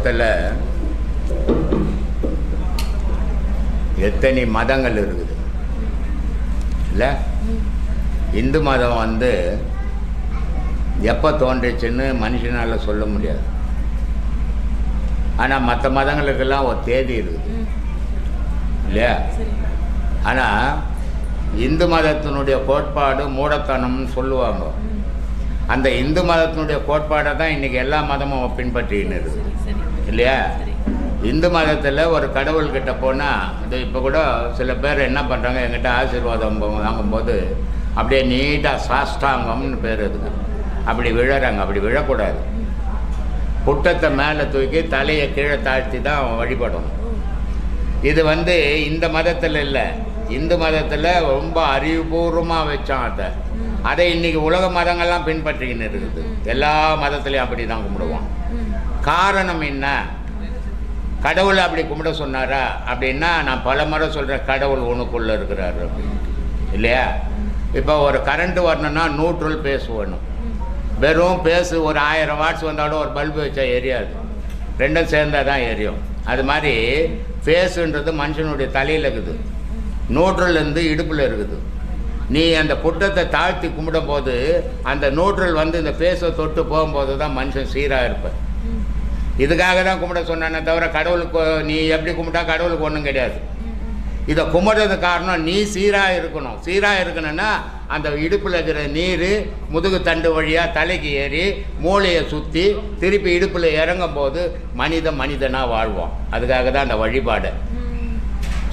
உலகத்தில் எத்தனை மதங்கள் இருக்குது இல்லை? இந்து மதம் வந்து எப்போ தோன்றிச்சுன்னு மனுஷனால் சொல்ல முடியாது. ஆனால் மற்ற மதங்களுக்கெல்லாம் ஒரு தேதி இருக்குது இல்லையா? ஆனால் இந்து மதத்தினுடைய கோட்பாடு மூடத்தனம்னு சொல்லுவாங்க. அந்த இந்து மதத்தினுடைய கோட்பாடை தான் இன்றைக்கி எல்லா மதமும் பின்பற்றின்னு இருக்குது இல்லையா? இந்து மதத்தில் ஒரு கடவுள்கிட்ட போனால் இது இப்போ கூட சில பேர் என்ன பண்ணுறாங்க, எங்கிட்ட ஆசீர்வாதம் வாங்கும்போது அப்படியே நீட்டாக சாஷ்டாங்கம்னு பேர் இருக்குது, அப்படி விழறாங்க. அப்படி விழக்கூடாது. புட்டத்தை மேலே தூக்கி தலையை கீழே தாழ்த்தி தான் வழிபடணும். இது வந்து இந்த மதத்தில் இல்லை. இந்து மதத்தில் ரொம்ப அறிவுபூர்வமாக வச்சான். அதை இன்றைக்கி உலக மதங்கள்லாம் பின்பற்றிக்கின்னு இருக்குது. எல்லா மதத்துலேயும் அப்படி தான் கும்பிடுவோம். காரணம் என்ன? கடவுளை அப்படி கும்பிட சொன்னாரா அப்படின்னா, நான் பல முறை சொல்கிறேன், கடவுள் உனக்குள்ளே இருக்கிறாரு அப்படின்னு இல்லையா? இப்போ ஒரு கரண்ட்டு வரணுன்னா நியூட்ரல் பேஸ் வேணும். வெறும் பேசு ஒரு 1000 வாட்ஸ் வந்தாலும் ஒரு பல்பு வச்சா எரியாது, ரெண்டும் சேர்ந்தால் தான் எரியும். அது மாதிரி ஃபேஸுன்றது மனுஷனுடைய தலையில் இருக்குது, நியூட்ரல்லேருந்து இடுப்பில் இருக்குது. நீ அந்த புட்டத்தை தாழ்த்தி கும்பிடும் போது அந்த நியூட்ரல் வந்து இந்த ஃபேஸை தொட்டு போகும்போது தான் மனுஷன் சீராக இருப்பேன். இதுக்காக தான் கும்பிட சொன்னானே தவிர கடவுளுக்கு நீ எப்படி கும்பிட்டா கடவுளுக்கு ஒன்றும் கிடையாது. இதை கும்பிட்றது காரணம் நீ சீராக இருக்கணும். சீராக இருக்கணும்னா அந்த இடுப்பில் இருக்கிற நீர் முதுகு தண்டு வழியாக தலைக்கு ஏறி மூளையை சுற்றி திருப்பி இடுப்பில் இறங்கும் போது மனிதனாக வாழ்வோம். அதுக்காக தான் அந்த வழிபாடு.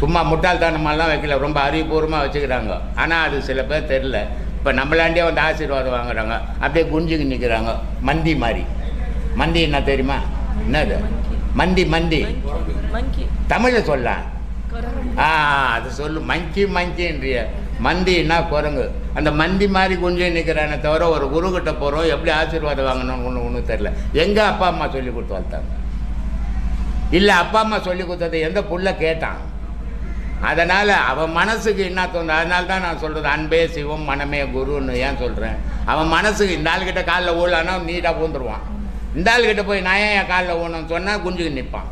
சும்மா முட்டாள்தனமெல்லாம் வைக்கல, ரொம்ப அறிவுபூர்வமாக வச்சுக்கிறாங்க. ஆனால் அது சில பேர் தெரில. இப்போ நம்மளாண்டே வந்து ஆசீர்வாதம் வாங்குறாங்க, அப்படியே குஞ்சுக்கு நிற்கிறாங்க மந்தி மாதிரி. மந்தி என்ன தெரியுமா? என்னது மந்தி? தமிழில் சொல்லலாம். அது சொல்லு, மங்கின்றிய. மந்தின்னா குரங்கு. அந்த மந்தி மாதிரி குஞ்சு நிற்கிறானே தவிர ஒரு குருக்கிட்ட போகிறோம் எப்படி ஆசீர்வாதம் வாங்கணும்னு ஒன்றும் தெரில. எங்கள் அப்பா அம்மா சொல்லி கொடுத்து வளர்த்தாங்க. இல்லை, அப்பா அம்மா சொல்லி கொடுத்தது எந்த புள்ள கேட்டான். அதனால் அவன் மனசுக்கு என்ன தோணுது. அதனால தான் நான் சொல்கிறது அன்பே சிவம் மனமே குருன்னு ஏன் சொல்கிறேன். அவன் மனசுக்கு இந்த ஆள்கிட்ட காலில் ஊழலானா நீட்டாக ஊந்துருவான். இந்த ஆள்கிட்ட போய் நான் ஏன் என் காலில் ஊனன்னு சொன்னால் குஞ்சுக்கு நிற்பான்.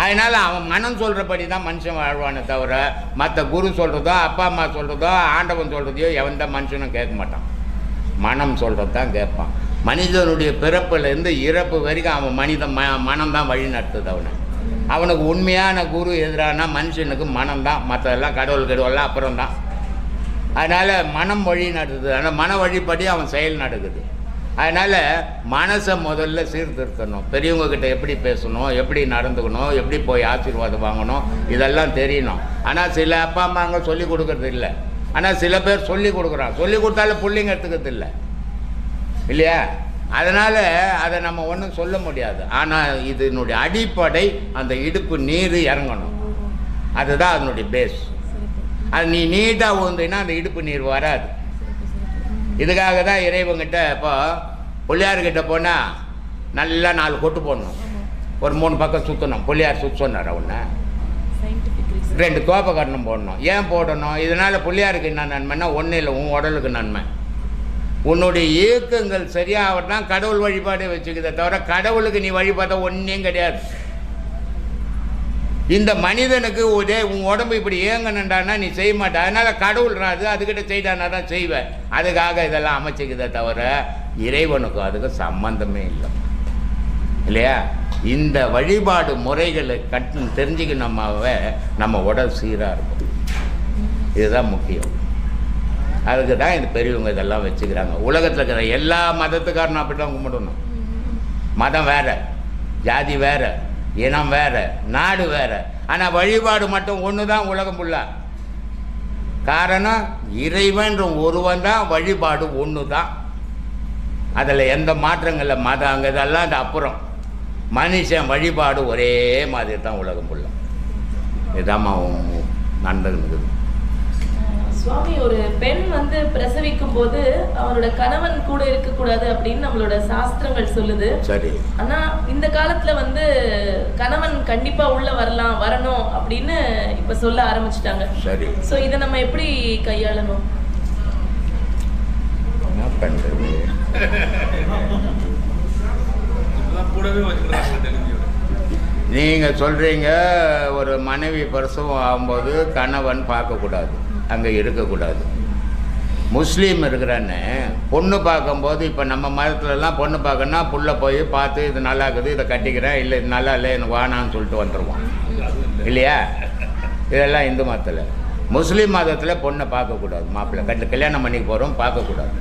அதனால் அவன் மனம் சொல்கிறபடி தான் மனுஷன் வாழ்வானே தவிர மற்ற குரு சொல்கிறதோ அப்பா அம்மா சொல்கிறதோ ஆண்டவன் சொல்கிறதையோ எவன் தான் மனுஷனும் கேட்க மாட்டான். மனம் சொல்கிறது தான் கேட்பான். மனிதனுடைய பிறப்புலேருந்து இறப்பு வரைக்கும் அவன் மனம்தான் வழி நடத்துது. அவனுக்கு உண்மையான குரு எதிரானா மனுஷனுக்கு மனம்தான். மற்றதெல்லாம் கடவுள்லாம் அப்புறம்தான். அதனால் மனம் வழி நடத்துது. ஆனால் மன வழிபடி அவன் செயல் நடக்குது. அதனால் மனசை முதல்ல சீர்திருத்தணும். பெரியவங்கக்கிட்ட எப்படி பேசணும், எப்படி நடந்துக்கணும், எப்படி போய் ஆசீர்வாதம் வாங்கணும், இதெல்லாம் தெரியணும். ஆனால் சில அப்பா அம்மாங்க சொல்லி கொடுக்கறது இல்லை. ஆனால் சில பேர் சொல்லி கொடுக்குறான். சொல்லி கொடுத்தாலும் பிள்ளைங்க எடுத்துக்கிறது இல்லை இல்லையா? அதனால் அதை நம்ம ஒன்றும் சொல்ல முடியாது. ஆனால் இதனுடைய அடிப்படை அந்த இடுப்பு நீர் இறங்கணும். அதுதான் அதனுடைய பேஸ். அது நீ நீட்டாக ஊந்தினா அந்த இடுப்பு நீர் வராது. இதுக்காக தான் இறைவங்கிட்ட இப்போ பிள்ளையார்கிட்ட போனால் நல்லா 4 கொட்டு போடணும், ஒரு 3 பக்கம் சுற்றணும். பிள்ளையார் சுற்ற சொன்னார். அவனை 2 தோப்பை கட்டணம் போடணும். ஏன் போடணும்? இதனால் பிள்ளையாருக்கு என்ன நன்மைன்னா, ஒன்றும் இல்லை, உன் உடலுக்கு நன்மை. உன்னுடைய இயக்கங்கள் சரியாகத்தான் கடவுள் வழிபாடே வச்சுக்கிறத தவிர கடவுளுக்கு நீ வழிபாட ஒன்றையும் கிடையாது. இந்த மனிதனுக்கு உன் உடம்பு இப்படி இயங்கணுண்டானா நீ செய்ய மாட்டே. அதனால் கடவுள் ராது அதுக்கிட்ட செய்தானா தான் செய்வேன். அதுக்காக இதெல்லாம் அமைச்சிக்கிறத தவிர இறைவனுக்கும் அதுக்கு சம்பந்தமே இல்லை இல்லையா? இந்த வழிபாடு முறைகளை தெரிஞ்சுக்கணுமாவே நம்ம உடல் சீராக இருக்கும். இதுதான் முக்கியம். அதுக்கு தான் இந்த பெரியவங்க இதெல்லாம் வச்சுக்கிறாங்க. உலகத்தில் இருக்கிற எல்லா மதத்துக்காரனும் அப்படி தான் கும்பிடணும். மதம் வேறு, ஜாதி வேறு, இனம் வேறு, நாடு வேறு. ஆனால் வழிபாடு மட்டும் ஒன்று தான் உலகம் ஃபுல்லாக. காரணம் இறைவன் ஒருவன் தான், வழிபாடு ஒன்று தான். அதில் எந்த மாற்றங்களில் மதம் அங்கே இதெல்லாம் அது அப்புறம். மனுஷன் வழிபாடு ஒரே மாதிரி தான் உலகம் ஃபுல்லாக. இதாம்மா நண்பர்கள். சுவாமி, ஒரு பெண் வந்து பிரசவிக்கும் போது அவனோட கணவன் கூட இருக்கக்கூடாது அப்படின்னு நம்மளோட சாஸ்திரங்கள் சொல்லுது. சரி. ஆனா இந்த காலத்துல வந்து கணவன் கண்டிப்பா உள்ள வரணும் அப்படின்னு இப்ப சொல்ல ஆரம்பிச்சிட்டாங்க. சரி. சோ இதை நம்ம எப்படி கையாளணும்? என்ன பண்றது? நீங்கள் சொல்கிறீங்க ஒரு மனைவி பிரசவம் ஆகும்போது கணவன் பார்க்கக்கூடாது, அங்கே இருக்கக்கூடாது. முஸ்லீம் இருக்கிறான்னு பொண்ணு பார்க்கும்போது, இப்போ நம்ம மதத்துலலாம் பொண்ணு பார்க்கணுன்னா புள்ள போய் பார்த்து இது நல்லா இருக்குது, இதை கட்டிக்கிறேன், இல்லை இது நல்லா இல்லை எனக்கு வானான்னு சொல்லிட்டு வந்துடுவோம் இல்லையா? இதெல்லாம் இந்து மதத்தில். முஸ்லீம் மதத்தில் பொண்ணை பார்க்கக்கூடாது, மாப்பிள்ளை கல்யாணம் பண்ணிக்கு போகிறோம் பார்க்கக்கூடாது.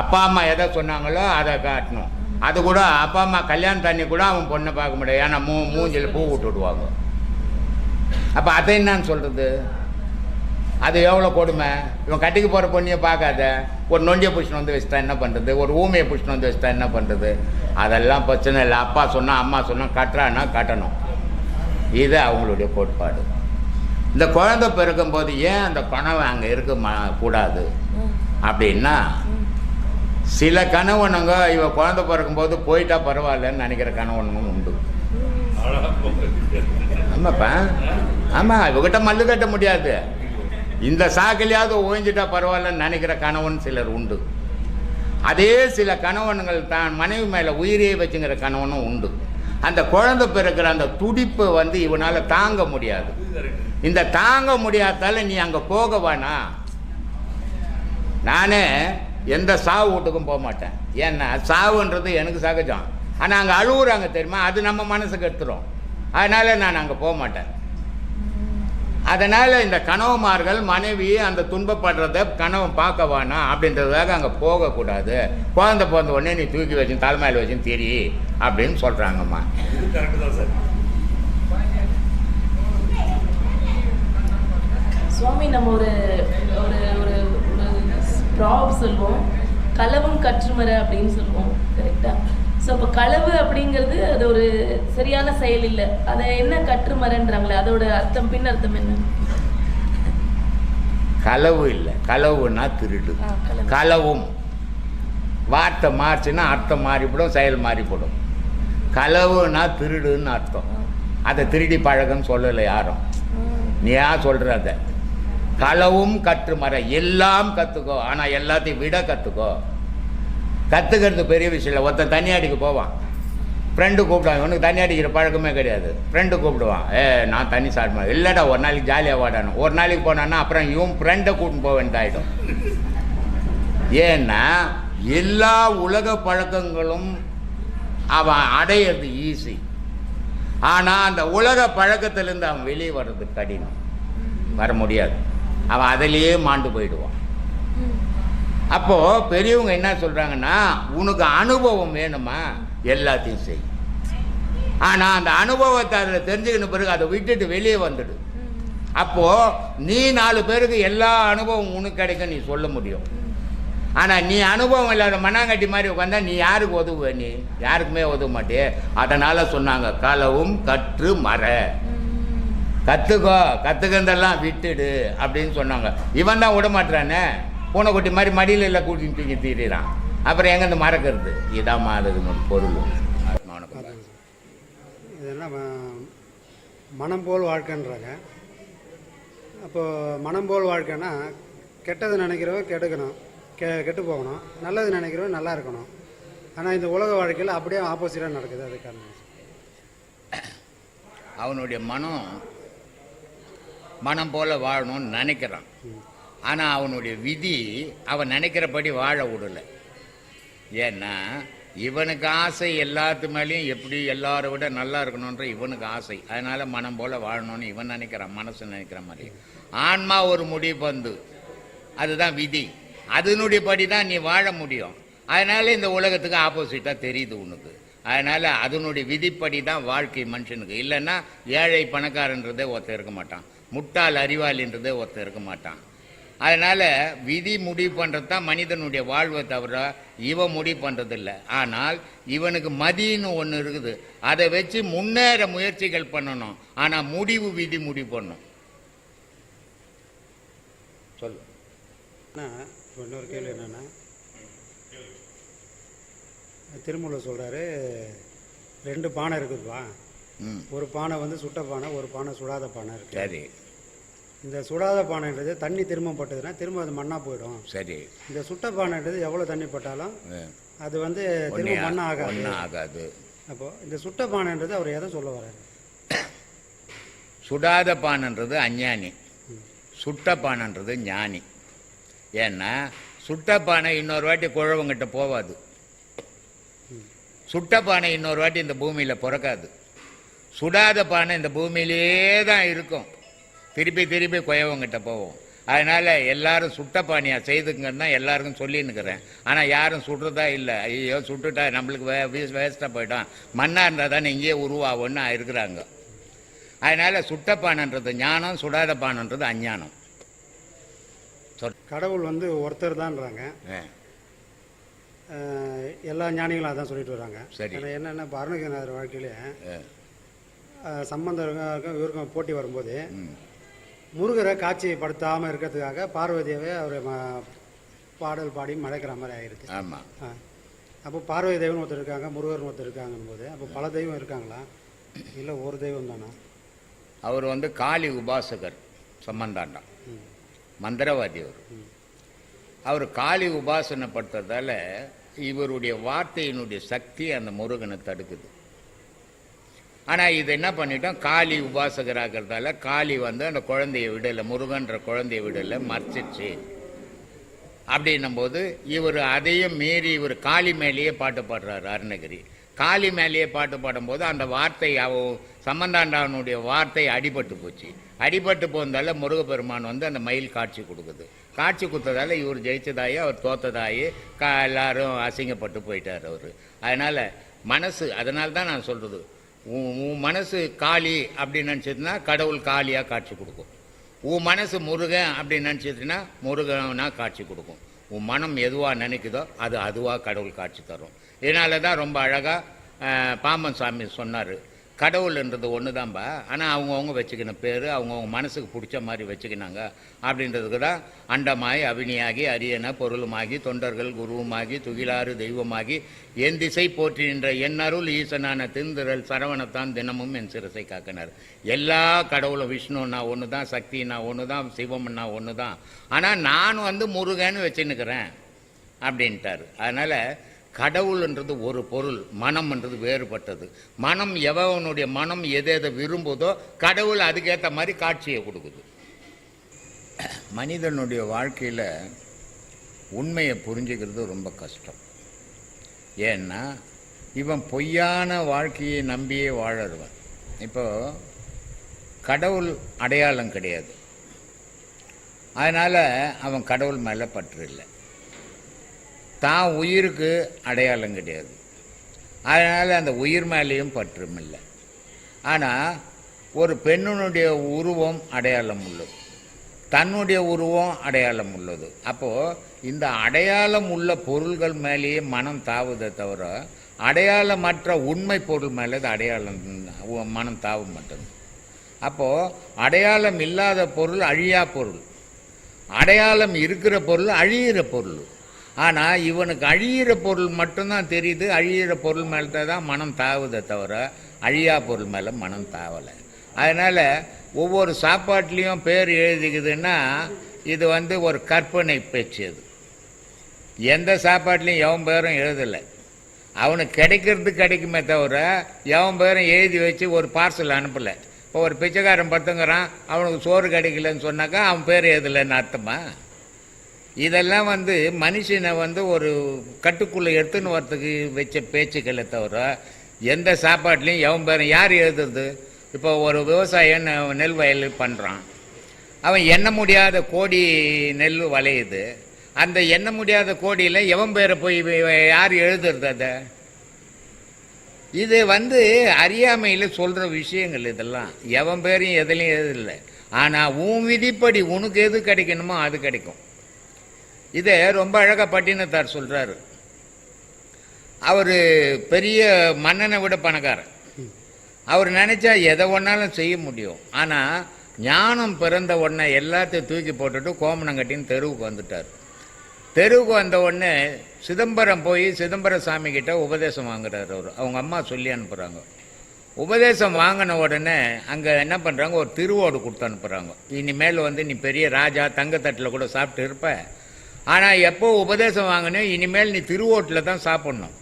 அப்பா அம்மா எதை சொன்னாங்களோ அதை காட்டணும். அது கூட அப்பா அம்மா கல்யாணம் தண்ணி கூட அவன் பொண்ணை பார்க்க முடியாது, ஏன்னா மூஞ்சில் பூ விட்டுடுவாங்க. அப்போ அதை என்னான்னு சொல்கிறது? அது எவ்வளோ கொடுமை. இவன் கட்டிக்கு போகிற பொண்ணையை பார்க்காத, ஒரு நொண்டியை புஷ்ணு வந்து வச்சுட்டா என்ன பண்ணுறது, ஒரு ஊமையை புஷ்ணு வந்து வச்சுட்டா என்ன பண்ணுறது? அதெல்லாம் பிரச்சனை இல்லை. அப்பா சொன்னால் அம்மா சொன்னால் கட்டுறான்னா கட்டணும். இது அவங்களுடைய கோட்பாடு. இந்த குழந்தை பிறக்கும்போது ஏன் அந்த கனவை அங்கே இருக்க கூடாது அப்படின்னா, சில கணவனுங்க இவ குழந்தை பிறக்கும்போது போயிட்டா பரவாயில்லன்னு நினைக்கிற கணவனுங்க உண்டு. ஆமாப்பா, ஆமாம், இவகிட்ட மல்லு கட்ட முடியாது, இந்த சாக்கிலையாவது ஓய்ஞ்சிட்டா பரவாயில்லன்னு நினைக்கிற கணவன் சிலர் உண்டு. அதே சில கணவன்கள் தான் மனைவி மேலே உயிரியை வச்சுங்கிற கணவனும் உண்டு. அந்த குழந்தை பிறக்கிற அந்த துடிப்பு வந்து இவனால் தாங்க முடியாது. இந்த தாங்க முடியாதால நீ அங்கே போக வேணா. நானே எந்த சாவு வீட்டுக்கும் போக மாட்டேன். ஏன்னா சாவுன்றது எனக்கு சகஜம், ஆனால் அங்கே அழுகுறாங்க தெரியுமா, அது நம்ம மனசுக்கு எடுத்துரும். அதனால் நான் அங்கே போக மாட்டேன். அதனால் இந்த கணவன்மார்கள் மனைவி அந்த துன்பப்படுறத கணவன் பார்க்க வேணாம் அப்படின்றதுக்காக அங்கே போகக்கூடாது. குழந்தை பிறந்த உடனே நீ தூக்கி வச்சு தலைமையில் வச்சுன்னு தெரி அப்படின்னு சொல்கிறாங்கம்மா. சுவாமி, நம்ம ஒரு ஒரு ஒரு ப்ராப் சொல்லுவோம், களவும் கற்றுமர அப்படின்னு சொல்லுவோம், கரெக்டா? ஸோ இப்போ களவு அப்படிங்கிறது அது ஒரு சரியான செயல் இல்லை, அதை என்ன கற்றுமரன்றாங்களே, அதோட அர்த்தம் பின் அர்த்தம் என்ன? களவு இல்லை, களவுன்னா திருடு. களவும் வார்த்தை மாறிச்சுன்னா அர்த்தம் மாறிப்படும், செயல் மாறிப்படும். களவுன்னா திருடுன்னு அர்த்தம். அதை திருடி பழகன்னு சொல்லலை யாரும். நீ யார் சொல்கிற? அதை களவும் கற்றுமர, எல்லாம் கற்றுக்கோ, ஆனால் எல்லாத்தையும் விட கற்றுக்கோ. கற்றுக்கிறது பெரிய விஷயம் இல்லை. ஒருத்தன் தண்ணி அடிக்க போவான், ஃப்ரெண்டு கூப்பிடுவான், இவனுக்கு தண்ணி அடிக்கிற பழக்கமே கிடையாது. ஃப்ரெண்டு கூப்பிடுவான், நான் தண்ணி ஸ்டார்ட் பண்ண இல்லைடா, ஒரு நாளைக்கு ஜாலியாக வாடானும். ஒரு நாளைக்கு போனான்னா அப்புறம் இவன் ஃப்ரெண்டை கூட்டின்னு போக வேண்டியதாகிடும். ஏன்னா எல்லா உலக பழக்கங்களும் அவன் அடையிறது ஈஸி, ஆனால் அந்த உலக பழக்கத்திலேருந்து அவன் வெளியே வர்றது கடினம், வர முடியாது. அவன் அதிலேயே மாண்டு போயிடுவான். அப்போது பெரியவங்க என்ன சொல்கிறாங்கன்னா, உனக்கு அனுபவம் வேணுமா, எல்லாத்தையும் செய். ஆனால் அந்த அனுபவத்தை அதில் தெரிஞ்சுக்கின பிறகு அதை விட்டுட்டு வெளியே வந்துடு. அப்போது நீ 4 பேருக்கு எல்லா அனுபவம் உனக்கு கிடைக்கும் நீ சொல்ல முடியும். ஆனால் நீ அனுபவம் இல்லாத மண்ணாங்கட்டி மாதிரி உட்காந்தா நீ யாருக்கு உதவுவ? நீ யாருக்குமே உதவ மாட்டே. அதனால் சொன்னாங்க, களவும் கற்று மர, கற்றுக்கோ, கற்றுக்கிறதெல்லாம் விட்டுடு அப்படின்னு சொன்னாங்க. இவன் தான் விட மாட்டானே, பூனைக்குட்டி மாதிரி மடியில் எல்லாம் கூட்டின்னு தூக்கி தீரான். அப்புறம் எங்கே இந்த மறக்கிறது? இதான் அதுக்கு பொருள். இதெல்லாம் மனம் போல் வாழ்க்கைன்றாங்க. அப்போது மனம் போல் வாழ்க்கைன்னா கெட்டது நினைக்கிறவன் கெடுக்கணும், கெட்டு போகணும், நல்லது நினைக்கிறவன் நல்லா இருக்கணும். ஆனால் இந்த உலக வாழ்க்கையில் அப்படியே ஆப்போசிட்டாக நடக்குது. அது காரணம் அவனுடைய மனம் போல் வாழணும்னு நினைக்கிறான். ஆனால் அவனுடைய விதி அவன் நினைக்கிறபடி வாழ விடலை. ஏன்னா இவனுக்கு ஆசை எல்லாத்து மேலேயும் எப்படி எல்லாரை விட நல்லா இருக்கணுன்ற இவனுக்கு ஆசை. அதனால் மனம் போல் வாழணும்னு இவன் நினைக்கிறான், மனசு நினைக்கிற மாதிரி. ஆன்மா ஒரு முடிவு வந்து அதுதான் விதி, அதனுடைய படி தான் நீ வாழ முடியும். அதனால் இந்த உலகத்துக்கு ஆப்போசிட்டாக தெரியுது உனக்கு. அதனால் அதனுடைய விதிப்படி தான் வாழ்க்கை மனுஷனுக்கு. இல்லைன்னா ஏழை பணக்காரன்றதே ஒருத்தர் இருக்க மாட்டான், முட்டாள் அறிவாளின்றதே ஒருத்தர் இருக்க மாட்டான். அதனால் விதி முடிவு பண்ணுறது தான் மனிதனுடைய வாழ்வை தவிர இவன் முடிவு பண்ணுறதில்லை. ஆனால் இவனுக்கு மதின்னு ஒன்று இருக்குது, அதை வச்சு முன்னேற முயற்சிகள் பண்ணணும். ஆனால் முடிவு விதி முடிவு பண்ணும். சொல்லு. இன்னொரு கேள்வி என்னென்னா, திருமூலர் சொல்கிறாரு, 2 பானை இருக்குதுப்பா. ஒரு பானை வந்து சுட்ட பானை, ஒரு பானை சுடாத பானை இருக்கு. சரி. இந்த சுடாத பானைன்றது தண்ணி திரும்ப பட்டதுன்னா திரும்ப அது மண்ணாக போயிடும். சரி. இந்த சுட்ட பானைன்றது எவ்வளோ தண்ணி பட்டாலும் அது வந்து திரும்ப மண்ணாக ஆகாது. ஆகாது. அப்போது இந்த சுட்ட பானைன்றது அவர் எதை சொல்ல வர்றாரு? சுடாத பானைன்றது அஞ்ஞானி, சுட்ட பானைன்றது ஞானி. ஏன்னா சுட்ட பானை இன்னொரு வாட்டி குழவங்கிட்ட போகாது, சுட்ட பானை இன்னொரு வாட்டி இந்த பூமியில் பிறக்காது. சுடாத பானை இந்த பூமியிலே தான் இருக்கும், திருப்பி திருப்பி குழவங்கிட்ட போவோம். அதனால் எல்லாரும் சுட்ட பானியாக செய்துங்கன்னு தான் எல்லாருக்கும் சொல்லின்னுக்கிறேன். ஆனால் யாரும் சுடுறதா இல்லை. ஐயோ சுட்டுட்டா நம்மளுக்கு வேஸ்ட்டாக போயிட்டான், மண்ணாக இருந்தால் தானே இங்கேயே உருவாகும்னு இருக்கிறாங்க. அதனால் சுட்ட பானைன்றது ஞானம், சுடாத பானைன்றது அஞ்ஞானம். கடவுள் வந்து ஒருத்தர் தான்றாங்க, எல்லா ஞானிகளும் அதான் சொல்லிட்டு வராங்க. சரி. என்னென்ன இப்போ அருணகிரிநாதர் வாழ்க்கையிலே சம்பந்தருக்கும் இவருக்கும் போட்டி வரும்போது முருகரை காட்சிப்படுத்தாமல் இருக்கிறதுக்காக பார்வதியாவே அவர் பாடல் பாடி மழைக்கிற மாதிரி ஆயிடுது. ஆமாம். அப்போ பார்வதி தெய்வம் ஒருத்தர் இருக்காங்க, முருகர் ஒருத்தர் இருக்காங்கும் போது அப்போ பல தெய்வம் இருக்காங்களா, இல்லை ஒரு தெய்வம் தானா? அவர் வந்து காளி உபாசகர், சம்பந்தாண்டா மந்திரவாதி. அவர் காளி உபாசனைப்படுத்துறதால இவருடைய வார்த்தையினுடைய சக்தி அந்த முருகனை தடுக்குது. ஆனால் இது என்ன பண்ணிட்டோம், காளி உபாசகராகிறதால காளி வந்து அந்த குழந்தைய விடலை, முருகன்ற குழந்தைய விடலை, மறைச்சிச்சு. அப்படின்னும் போது இவர் அதையும் மீறி இவர் காளி மேலேயே பாட்டு பாடுறாரு. அருணகிரி காளி மேலேயே பாட்டு பாடும்போது அந்த வார்த்தை சம்பந்தாண்டவனுடைய வார்த்தை அடிபட்டு போச்சு. அடிபட்டு போனதால முருகப்பெருமான் வந்து அந்த மயில் காட்சி கொடுக்குது. காட்சி கொடுத்ததால இவர் ஜெயிச்சதாயே அவர் தோத்ததாயே எல்லாரும் அசிங்கப்பட்டு போயிட்டார் அவர். அதனால் மனசு, அதனால தான் நான் சொல்கிறது, உன் மனசு காளி அப்படின்னு நினச்சதுன்னா கடவுள் காளியாக காட்சி கொடுக்கும். உன் மனசு முருகன் அப்படின்னு நினச்சதுன்னா முருகனா காட்சி கொடுக்கும். உன் மனம் எதுவாக நினைக்குதோ அது அதுவாக கடவுள் காட்சி தரும். இதனால தான் ரொம்ப அழகாக பாம்பன் சாமி சொன்னார், கடவுள்ன்றது ஒன்று தான்பா, ஆனால் அவங்கவுங்க வச்சுக்கின பேர் அவங்கவுங்க மனசுக்கு பிடிச்ச மாதிரி வச்சுக்கினாங்க. அப்படின்றதுக்கு தான் அண்டமாய் அபினியாகி அரியன பொருளுமாகி தொண்டர்கள் குருவுமாகி துகிலாறு தெய்வமாகி என் திசை போற்றின்ற என்னருள் ஈசனான திருந்திரல் சரவணத்தான் தினமும் என் சிரசை காக்கினார். எல்லா கடவுளும் விஷ்ணுன்னா ஒன்று தான், சக்தின்னா ஒன்று தான், சிவம்னா ஒன்று தான், ஆனால் நான் வந்து முருகன்னு வச்சுன்னுக்கிறேன் அப்படின்ட்டார். அதனால் கடவுள்ன்றது ஒரு பொருள், மனம்ன்றது வேறுபட்டது. மனம் எவனுடைய மனம் எதை எதை விரும்புதோ கடவுள் அதுக்கேற்ற மாதிரி காட்சியை கொடுக்குது. மனிதனுடைய வாழ்க்கையில் உண்மையை புரிஞ்சுக்கிறது ரொம்ப கஷ்டம். ஏன்னா இவன் பொய்யான வாழ்க்கையை நம்பியே வாழறவன். இப்போ கடவுள் அடையாளம் கிடையாது, அதனால் அவன் கடவுள் மேலே பற்று இல்லை. தான் உயிருக்கு அடையாளம் கிடையாது, அதனால் அந்த உயிர் மேலேயும் பற்றும் இல்லை. ஆனால் ஒரு பெண்ணினுடைய உருவம் அடையாளம் உள்ளது, தன்னுடைய உருவம் அடையாளம் உள்ளது. அப்போது இந்த அடையாளம் உள்ள பொருள்கள் மேலேயே மனம் தாவுதை தவிர அடையாளமற்ற உண்மை பொருள் மேலே அடையாளம் மனம் தாவ மாட்டேன். அப்போது அடையாளம் இல்லாத பொருள் அழியா பொருள், அடையாளம் இருக்கிற பொருள் அழியிற பொருள். ஆனால் இவனுக்கு அழியிற பொருள் மட்டும்தான் தெரியுது, அழியிற பொருள் மேலே தான் மனம் தாவுதை தவிர அழியா பொருள் மேலே மனம் தாவலை. அதனால் ஒவ்வொரு சாப்பாட்லேயும் பேர் எழுதிக்குதுன்னா இது வந்து ஒரு கற்பனை பேச்சு. அது எந்த சாப்பாட்லேயும் எவன் பேரும் எழுதலை, அவனுக்கு கிடைக்கிறது கிடைக்குமே தவிர எவன் பேரும் எழுதி வச்சு ஒரு பார்சல் அனுப்பலை. இப்போ ஒரு பிச்சைக்காரன் பத்துங்கிறான், அவனுக்கு சோறு கிடைக்கலன்னு சொன்னாக்கா அவன் பேர் எழுதலைன்னு அர்த்தமா? இதெல்லாம் வந்து மனுஷனை வந்து ஒரு கட்டுக்குள்ளே எடுத்துன்னு வரத்துக்கு வச்ச பேச்சுக்களை தவிர எந்த சாப்பாட்லேயும் எவன் பேரும் யார் எழுதுறது? இப்போ ஒரு விவசாயன் நெல் வயல் பண்ணுறான், அவன் எண்ண முடியாத கோடி நெல் விளையுது, அந்த எண்ண முடியாத கோடியில் எவன் பேரை போய் யார் எழுதுறது? அதை இது வந்து அறியாமையில் சொல்கிற விஷயங்கள் இதெல்லாம். எவன் பேரையும் எதுலையும் எழுதலை, ஆனால் உன் விதிப்படி உனக்கு எது கிடைக்கணுமோ அது கிடைக்கும். இதை ரொம்ப அழகாக பட்டினத்தார் சொல்கிறாரு. அவர் பெரிய மன்னனை விட பணக்காரர், அவர் நினச்சா எதை ஒன்றாலும் செய்ய முடியும். ஆனால் ஞானம் பிறந்த உடனே எல்லாத்தையும் தூக்கி போட்டுட்டு கோமணம் கட்டின்னு தெருவுக்கு வந்துட்டார். தெருவுக்கு வந்த உடனே சிதம்பரம் போய் சிதம்பர சாமி கிட்ட உபதேசம் வாங்குறாரு. அவர் அவங்க அம்மா சொல்லி அனுப்புகிறாங்க. உபதேசம் வாங்கின உடனே அங்கே என்ன பண்ணுறாங்க, ஒரு திருவோடு கொடுத்து அனுப்புகிறாங்க. இனிமேல் வந்து நீ பெரிய ராஜா, தங்கத்தட்டில் கூட சாப்பிட்டு இருப்ப, ஆனால் எப்போ உபதேசம் வாங்கினே இனிமேல் நீ திருவோட்டில் தான் சாப்பிட்ணும்,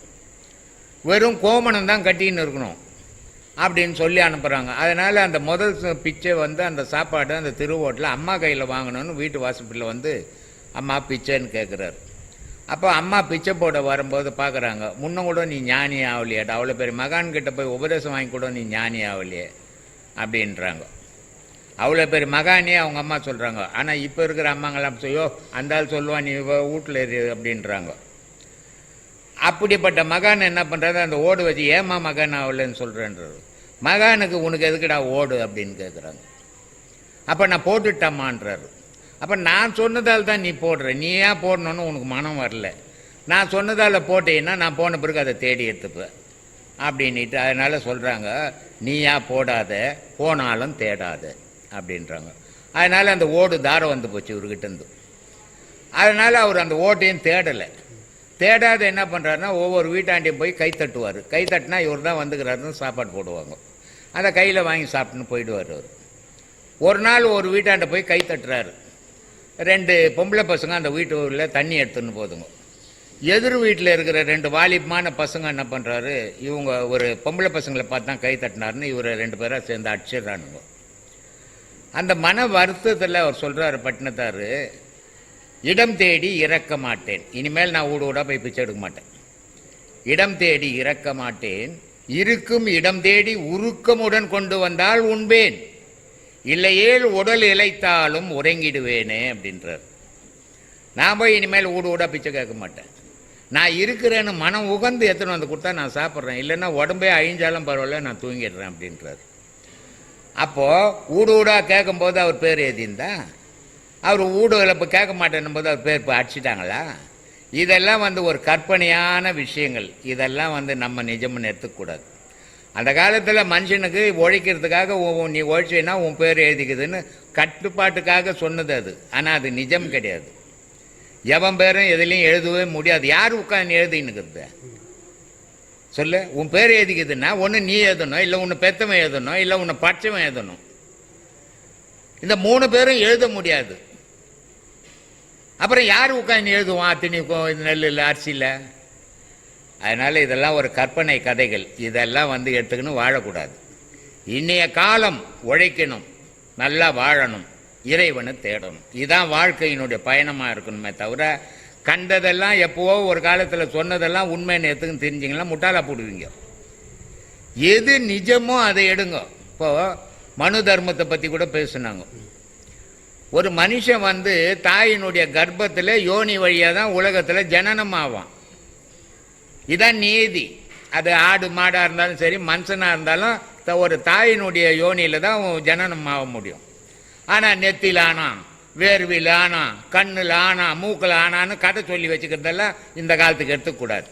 வெறும் கோமணம் தான் கட்டின்னு இருக்கணும். அப்படின்னு சொல்லி அனுப்புகிறாங்க. அதனால் அந்த முதல் பிச்சை வந்து அந்த சாப்பாடு அந்த திருவோட்டில் அம்மா கையில் வாங்கணும்னு வீட்டு வாசப்பில் வந்து அம்மா பிச்சைன்னு கேட்குறாரு. அப்போ அம்மா பிச்சை போட வரும்போது பார்க்குறாங்க, முன்ன கூட நீ ஞானி ஆகலையாடா, அவ்வளோ பெரிய மகான்கிட்ட போய் உபதேசம் வாங்கி கூட நீ ஞானி ஆகலையே அப்படின்றாங்க. அவ்வளோ பெரிய மகானே அவங்க அம்மா சொல்கிறாங்க. ஆனால் இப்போ இருக்கிற அம்மாங்களாம் செய்யோ அந்த ஆள் சொல்லுவான் நீ வீட்டில் இரு அப்படின்றாங்க. அப்படிப்பட்ட மகான் என்ன பண்ணுறது, அந்த ஓடு வச்சு ஏமா மகான் ஆகலைன்னு சொல்கிறேன்றது. மகானுக்கு உனக்கு எதுக்குடா ஓடு அப்படின்னு கேட்குறாங்க. அப்போ நான் போட்டுட்டம்மான்றாரு. அப்போ நான் சொன்னதால் தான் நீ போடுற, நீ ஏன் போடணுன்னு உனக்கு மனம் வரல, நான் சொன்னதால் போட்டேன்னா நான் போன பிறகு அதை தேடி எடுத்துப்பேன் அப்படின்ட்டு. அதனால் சொல்கிறாங்க, நீ ஏன் போடாத, போனாலும் தேடாத அப்படின்றாங்க. அதனால் அந்த ஓடு தாரம் வந்து போச்சு இவர்கிட்டேருந்து. அதனால் அவர் அந்த ஓட்டையும் தேடாத என்ன பண்ணுறாருன்னா ஒவ்வொரு வீட்டாண்டையும் போய் கை தட்டுவார். கை தட்டினா இவர் தான் வந்துக்கிறாருன்னு சாப்பாடு போடுவாங்க. அதை கையில் வாங்கி சாப்பிட்டுன்னு போயிடுவார் அவர். ஒரு நாள் ஒரு வீட்டாண்ட போய் கை தட்டுறாரு. 2 பொம்பளை பசங்க அந்த வீட்டுல தண்ணி எடுத்துன்னு போதுங்க. எதிர் வீட்டில் இருக்கிற 2 வாலிபமான பசங்க என்ன பண்ணுறாரு, இவங்க ஒரு பொம்பளை பசங்களை பார்த்து தான் கை தட்டினாருன்னு இவர் 2 பேராக சேர்ந்து அடிச்சிடுறானுங்க. அந்த மன வருத்தத்தில் அவர் சொல்கிறாரு பட்டினத்தார், இடம் தேடி இறக்க மாட்டேன், இனிமேல் நான் ஊட போய் பிச்சை எடுக்க மாட்டேன். இடம் தேடி இறக்க மாட்டேன், இருக்கும் இடம் தேடி உருக்கமுடன் கொண்டு வந்தால் உண்பேன், இல்லையேல் உடல் இளைத்தாலும் உறங்கிடுவேனே அப்படின்றார். நான் போய் இனிமேல் ஊட பிச்சை கேட்க மாட்டேன், நான் இருக்கிறேன்னு மனம் உகந்து எத்தனை வந்து கொடுத்தா நான் சாப்பிட்றேன், இல்லைன்னா உடம்பே அழிஞ்சாலும் பரவாயில்ல நான் தூங்கிடுறேன் அப்படின்றார். அப்போது ஊடா கேட்கும்போது அவர் பேர் எழுதியிருந்தா, அவர் ஊடுகளை இப்போ கேட்க மாட்டேன்னும் போது அவர் பேர் இப்போ அடிச்சிட்டாங்களா? இதெல்லாம் வந்து ஒரு கற்பனையான விஷயங்கள். இதெல்லாம் வந்து நம்ம நிஜம்னு எடுத்துக்கூடாது. அந்த காலத்தில் மனுஷனுக்கு உழைக்கிறதுக்காக நீ உழைச்சின்னா உன் பேர் எழுதிக்குதுன்னு கட்டுப்பாட்டுக்காக சொன்னது அது. ஆனால் அது நிஜம் கிடையாது. எவன் பேரும் எதுலேயும் எழுதவே முடியாது. யார் உட்காந்து எழுதின்னுக்கிறது சொல்லு? உன் பேர் எழுதிக்குதுன்னா ஒன்று நீ எழுதணும், இல்லை உன்னை பெத்தவன் எழுதணும், இல்லை உன்னை பச்சவன் எழுதணும். இந்த 3 பேரும் எழுத முடியாது. அப்புறம் யார் உட்காந்து எழுதுவான் அத்தனைக்கும் நெல்லில் அரிசியில்? அதனால் இதெல்லாம் ஒரு கற்பனை கதைகள். இதெல்லாம் வந்து எடுத்துக்கணும், வாழக்கூடாது. இன்றைய காலம் உழைக்கணும், நல்லா வாழணும், இறைவனை தேடணும். இதுதான் வாழ்க்கையினுடைய பயணமாக இருக்கணுமே தவிர கண்டதெல்லாம் எப்போவோ ஒரு காலத்தில் சொன்னதெல்லாம் உண்மைன்னு எடுத்துக்குன்னு தெரிஞ்சிங்கன்னா முட்டாளா போடுவீங்க. எது நிஜமோ அதை எடுங்க. இப்போது மனு தர்மத்தை பற்றி கூட பேசுனாங்க. ஒரு மனுஷன் வந்து தாயினுடைய கர்ப்பத்தில் யோனி வழியாக தான் உலகத்தில் ஜனனம் ஆவான். இதான் நீதி. அது ஆடு மாடாக இருந்தாலும் சரி, மனுஷனாக இருந்தாலும் ஒரு தாயினுடைய யோனியில் தான் ஜனனம் ஆக முடியும். ஆனால் நெத்தியில் ஆனா, வேர்வில் ஆனா, கண்ணில் ஆனா, மூக்கில் ஆனான்னு கதை சொல்லி வச்சுக்கிறதெல்லாம் இந்த காலத்துக்கு எடுத்துக்கூடாது.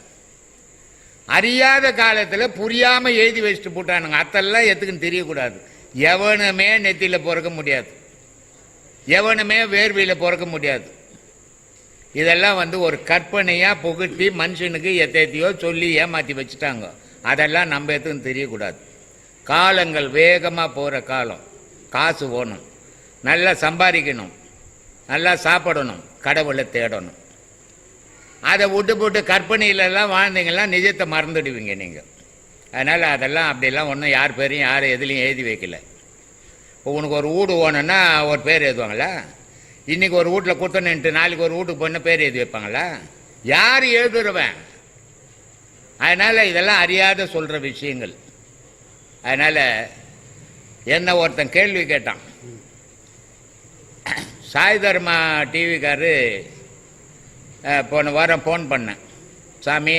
அறியாத காலத்தில் புரியாமல் எழுதி வச்சுட்டு போட்டானுங்க. அதெல்லாம் எதுக்குன்னு தெரியக்கூடாது. எவனுமே நெத்தியில் பிறக்க முடியாது, எவனுமே வேர்வையில் பிறக்க முடியாது. இதெல்லாம் வந்து ஒரு கற்பனையாக புகட்டி மனுஷனுக்கு எத்தையோ சொல்லி ஏமாற்றி வச்சுட்டாங்க. அதெல்லாம் நம்ம எதுக்கும் தெரியக்கூடாது. காலங்கள் வேகமாக போகிற காலம். காசு ஓணும், நல்லா சம்பாதிக்கணும், நல்லா சாப்பிடணும், கடவுளை தேடணும். அதை விட்டு போட்டு கற்பனையிலெல்லாம் வாழ்ந்தீங்கன்னா நிஜத்தை மறந்துடுவீங்க நீங்கள். அதனால் அதெல்லாம் அப்படிலாம் ஒன்றும் யார் பேரையும் யாரும் எதுலேயும் எழுதி வைக்கல. இப்போ உனக்கு ஒரு வீடு ஓணுன்னா ஒரு பேர் எழுதுவாங்களா? இன்றைக்கி ஒரு வீட்டில் கொடுத்தனுன்ட்டு நாளைக்கு ஒரு வீட்டுக்கு போனால் பேர் எழுதி வைப்பாங்களா? யார் எழுதுருவேன்? அதனால் இதெல்லாம் அறியாத சொல்கிற விஷயங்கள். அதனால் என்ன ஒருத்தன் கேள்வி கேட்டான். சாய் தர்மா டிவிக்காரு போன வாரம் ஃபோன் பண்ணேன், சாமி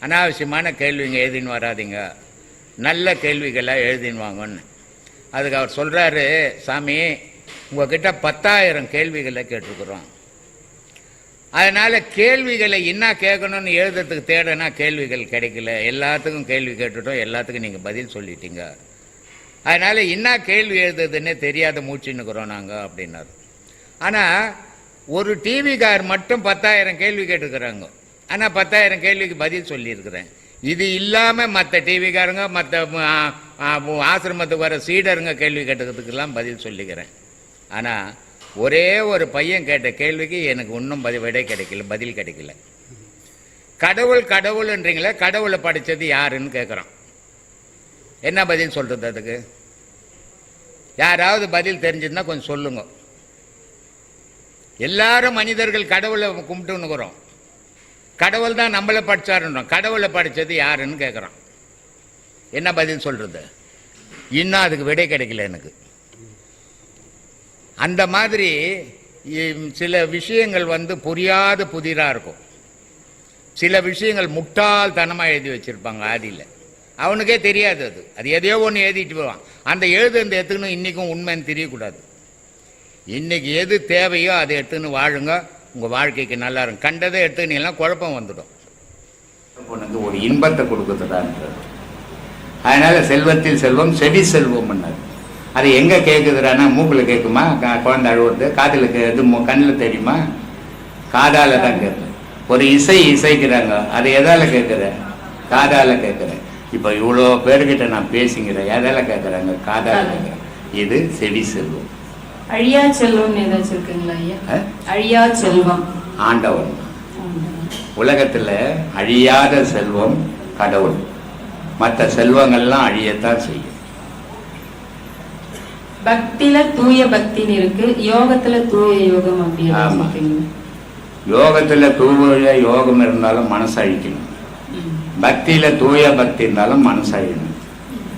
அனாவசியமான கேள்விங்க எழுதின்னு வராதிங்க, நல்ல கேள்விகளாக எழுதின்னு வாங்கன்னு. அதுக்கு அவர் சொல்கிறாரு, சாமி உங்ககிட்ட 10,000 கேள்விகளை கேட்டிருக்கிறோம். அதனால் கேள்விகளை என்ன கேட்கணும்னு எழுதுறதுக்கு தேடனா கேள்விகள் கிடைக்கல. எல்லாத்துக்கும் கேள்வி கேட்டுட்டோம், எல்லாத்துக்கும் நீங்கள் பதில் சொல்லிட்டீங்க. அதனால் என்ன கேள்வி எழுதுறதுன்னே தெரியாத மூச்சுன்னுக்குறோம் நாங்கள் அப்படின்னாரு. ஆனால் ஒரு டிவிக்கார் மட்டும் 10,000 கேள்வி கேட்டுக்கிறாங்க. ஆனால் 10,000 கேள்விக்கு பதில் சொல்லியிருக்கிறேன். இது இல்லாமல் மற்ற டிவிக்காரங்க, மற்ற ஆசிரமத்துக்கு வர சீடருங்க கேள்வி கேட்டுக்கிறதுக்கெல்லாம் பதில் சொல்லிக்கிறேன். ஆனால் ஒரே ஒரு பையன் கேட்ட கேள்விக்கு எனக்கு இன்னும் விடை கிடைக்கல, பதில் கிடைக்கல. கடவுள் கடவுள்ன்றீங்களே, கடவுளை படைச்சது யாருன்னு கேட்குறான். என்ன பதில் சொல்கிறது அதுக்கு? யாராவது பதில் தெரிஞ்சிருந்தா கொஞ்சம் சொல்லுங்க. எல்லாரும் மனிதர்கள் கடவுளை கும்பிட்டுன்னுக்குறோம். கடவுள் தான் நம்மளை படித்தாருன்றோம். கடவுளை படித்தது யாருன்னு கேட்குறான். என்ன பதில் சொல்கிறது? இன்னும் அதுக்கு விடை கிடைக்கல எனக்கு. அந்த மாதிரி சில விஷயங்கள் புரியாத புதிராக இருக்கும். சில விஷயங்கள் முட்டாள்தனமாக எழுதி வச்சுருப்பாங்க ஆதியில். அவனுக்கே தெரியாது. அது எதையோ ஒன்று எழுதிட்டு போவான். அந்த எழுதுந்து எடுத்துக்கணும். இன்றைக்கும் உண்மைன்னு தெரியக்கூடாது. இன்றைக்கி எது தேவையோ அதை எடுத்துன்னு வாழுங்க. உங்கள் வாழ்க்கைக்கு நல்லா இருக்கும். கண்டதை எடுத்துக்கினீங்கன்னா குழப்பம் வந்துடும். உனக்கு ஒரு இன்பத்தை கொடுக்குறதான்றது. அதனால் செல்வத்தில் செல்வம் செடி செல்வம் பண்ணாது. அது எங்கே கேட்குதுறானா, மூக்கில் கேட்குமா? குழந்தை அழுவுறது காதில் எது கண்ணில் தெரியுமா? காதால் தான் கேட்குது. ஒரு இசைக்கிறாங்க, அது எதால் கேட்குற? காதால் கேட்குறேன். இப்போ இவ்வளோ பேர்கிட்ட நான் பேசிக்கிறேன், எதால் கேட்குறாங்க? காதால் கேட்குறேன். இது செடி செல்வம். அழியா செல்வம் ஏதாச்சும் இருக்குங்களா ஐயா? அழியா செல்வம் ஆண்டவன். உலகத்தில் அழியாத செல்வம் கடவுள். மற்ற செல்வங்கள்லாம் அழியத்தான் செய்யும். பக்தியில தூய பக்தின்னு இருக்கு, யோகத்துல தூய யோகம் அப்படி. யோகத்துல தூய யோகம் இருந்தாலும் மனசு அழிக்கணும். பக்தியில தூய பக்தி இருந்தாலும் மனசு அழிக்கணும்.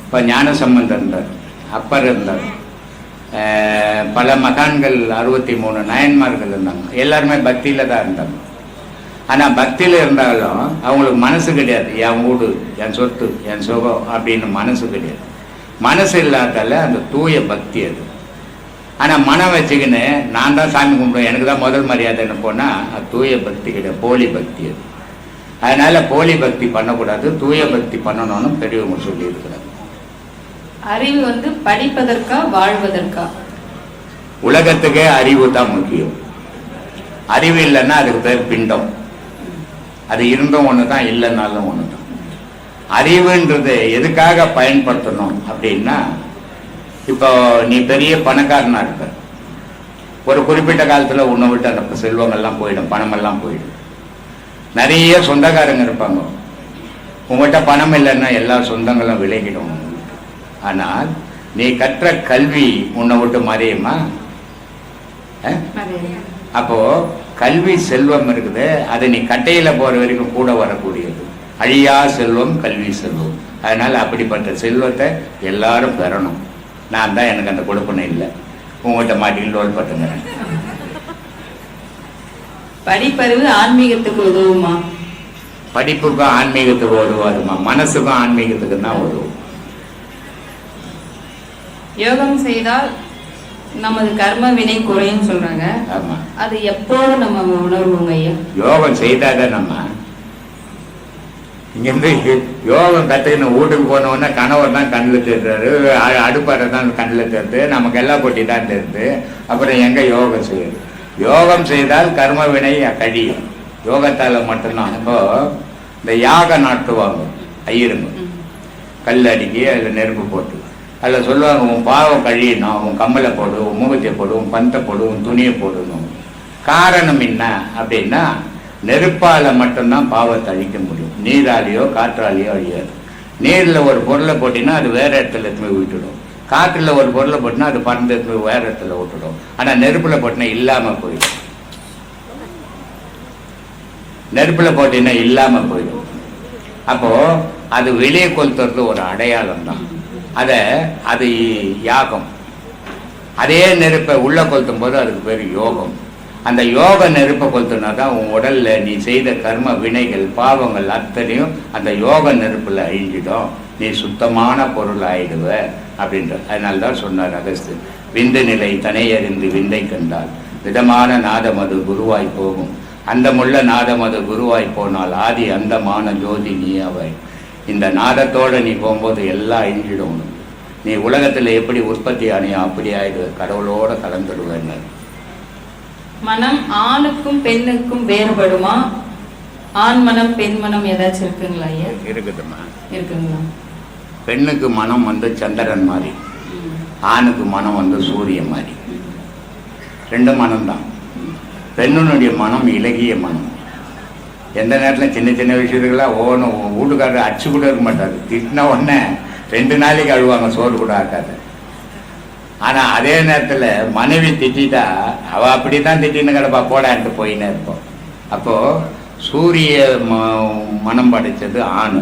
இப்போ ஞானசம்பந்தர் இருந்தார், அப்பர் இருந்தார், பல மகான்கள் 63 நாயன்மார்கள் இருந்தாங்க. எல்லாருமே பக்தியில தான் இருந்தாங்க. ஆனால் பக்தியில் இருந்தாலும் அவங்களுக்கு மனசு கிடையாது. என் வீடு, என் சொத்து, என் சுகம் அப்படின்னு மனசு கிடையாது. மனசு இல்லாதால அந்த தூய பக்தி அது. ஆனால் மனம் வச்சுக்கின்னு நான் தான் சாமி கும்பிடுவேன், எனக்கு தான் முதல் மரியாதைன்னு போனால் அது தூய பக்தி கிடையாது, போலி பக்தி அது. அதனால் போலி பக்தி பண்ணக்கூடாது, தூய பக்தி பண்ணணும்னு பெரியவங்க சொல்லியிருக்கிறாங்க. அறிவு படிப்பதற்கா வாழ்வதற்கா? உலகத்துக்கே அறிவு தான் முக்கியம். அறிவு இல்லைன்னா அதுக்கு பேர் பிண்டம். அது இருந்தும் ஒன்று தான், இல்லைன்னாலும் ஒன்று தான். அறிவுன்றது எதுக்காக பயன்படுத்தணும் அப்படின்னா, இப்போ நீ பெரிய பணக்காரனாக இருக்க, ஒரு குறிப்பிட்ட காலத்தில் உன்னை விட்டு அந்த செல்வங்கள்லாம் போயிடும், பணமெல்லாம் போயிடும். நிறைய சொந்தக்காரங்க இருப்பாங்க. உங்கள்கிட்ட பணம் இல்லைன்னா எல்லா சொந்தங்களும் விலகிடும். ஆனால் நீ கற்ற கல்வி உன்னை விட்டு மறையுமா? அப்போ கல்வி செல்வம் இருக்குது, அது நீ கட்டையில் போகிற வரைக்கும் கூட வரக்கூடியது. அழியா செல்வம் கல்வி செல்வம். அதனால் அப்படிப்பட்ட செல்வத்தை எல்லாரும் பெறணும். நான் தான் எனக்கு அந்த கொடுப்பனை இல்லை, உங்கள்கிட்ட மாட்டிக்கிட்டு ரோல் பட்டுங்கிறேன். படிப்பறிவு ஆன்மீகத்துக்கு உதவுமா? படிப்புக்கும் ஆன்மீகத்துக்கு உதவாதுமா, மனசுக்கும் ஆன்மீகத்துக்கு தான் உதவும். யோகம் செய்தால் நமது கர்ம வினை குறையும் சொல்றாங்க. ஆமா, அது எப்போது நம்ம உணர்வோங்க ஐயா? யோகம் செய்தாதான் நம்ம இங்கேருந்து யோகம் கற்றுக்கணும். வீட்டுக்கு போனோன்னா கணவர் தான் கண்ணில் தெரிறாரு, அடுப்பாறை தான் கண்ணில் தெரியுது, நமக்கு எல்லாம் கொட்டி தான் தெரியுது. அப்புறம் எங்கே யோகம் செய்யுது? யோகம் செய்தால் கர்ம வினை கழியும். யோகத்தால் மட்டும்தான். இப்போ இந்த யாகம் நாட்டுவாங்க ஐயருங்க, கல் அடிக்கி அதில் நெருப்பு போட்டு அதில் சொல்லுவாங்க, உன் பாவம் கழியணும், உன் கம்மலை போடு, உன் மூகத்தை போடு, உன் பந்தை போடு, உன் துணியை போடணும். காரணம் என்ன அப்படின்னா, நெருப்பால் மட்டும்தான் பாவத்தை அழிக்க முடியும். நீராலேயோ காற்றாலேயோ அழியாது. நீரில் ஒரு பொருளை போட்டினா அது வேறு இடத்துல எடுத்துமே விட்டுடும். காற்றில் ஒரு பொருளை போட்டினா அது பறந்து எடுத்து வேறு இடத்துல விட்டுடும். ஆனால் நெருப்பில் போட்டினா இல்லாமல் போயிடும். நெருப்பில் போட்டினா இல்லாமல் போயிடும். அப்போது அது வெளியே கொளுத்துறது ஒரு அடையாளம் தான். அது யாகம். அதே நெருப்பை உள்ளே கொளுத்தும் போது அதுக்கு பேர் யோகம். அந்த யோக நெருப்பை கொளுத்துனா தான் உன் உடலில் நீ செய்த கர்ம வினைகள் பாவங்கள் அத்தனையும் அந்த யோக நெருப்பில் அழிஞ்சிடும். நீ சுத்தமான பொருள் ஆயிடுவ அப்படின்றது. அதனால தான் சொன்னார் அகஸ்தியர், விந்து நிலை தனையறிந்து விந்தை கண்டால் விதமான நாதமது குருவாய் போகும், அந்தமுள்ள நாதமது குருவாய் போனால் ஆதி அந்தமான ஜோதி நீ அவை. இந்த நாதத்தோடு நீ போகும்போது எல்லாம் அழிஞ்சிடும். நீ உலகத்தில் எப்படி உற்பத்தி ஆனியோ அப்படி ஆயிடு, கடவுளோட கலந்துடுவேன்னு. மனம் ஆணுக்கும் பெண்ணுக்கும் வேறுபடுமா? ஆண் மனம் பெண் மனம் ஏதாச்சும் இருக்குங்களா ஐயா? இருக்குதுமா, இருக்குங்களா? பெண்ணுக்கு மனம் சந்திரன் மாதிரி, ஆணுக்கு மனம் சூரியன் மாதிரி. ரெண்டு மனம்தான். பெண்ணுடைய மனம் இலகிய மனம். எந்த நேரத்தில் சின்ன சின்ன விஷயத்துக்கெல்லாம் வீட்டுக்காரர் அடிச்சு கூட இருக்க மாட்டார். திட்டினா உடனே 2 நாளைக்கு அழுவாங்க, சோறு கூட ஆக்காது. ஆனால் அதே நேரத்தில் மனைவி திட்டா அவள் அப்படி தான் திட்டின்னு கிடப்பா, போடான்ட்டு போயின்னு இருப்போம். அப்போது சூரிய மனம் படைத்தது ஆண்,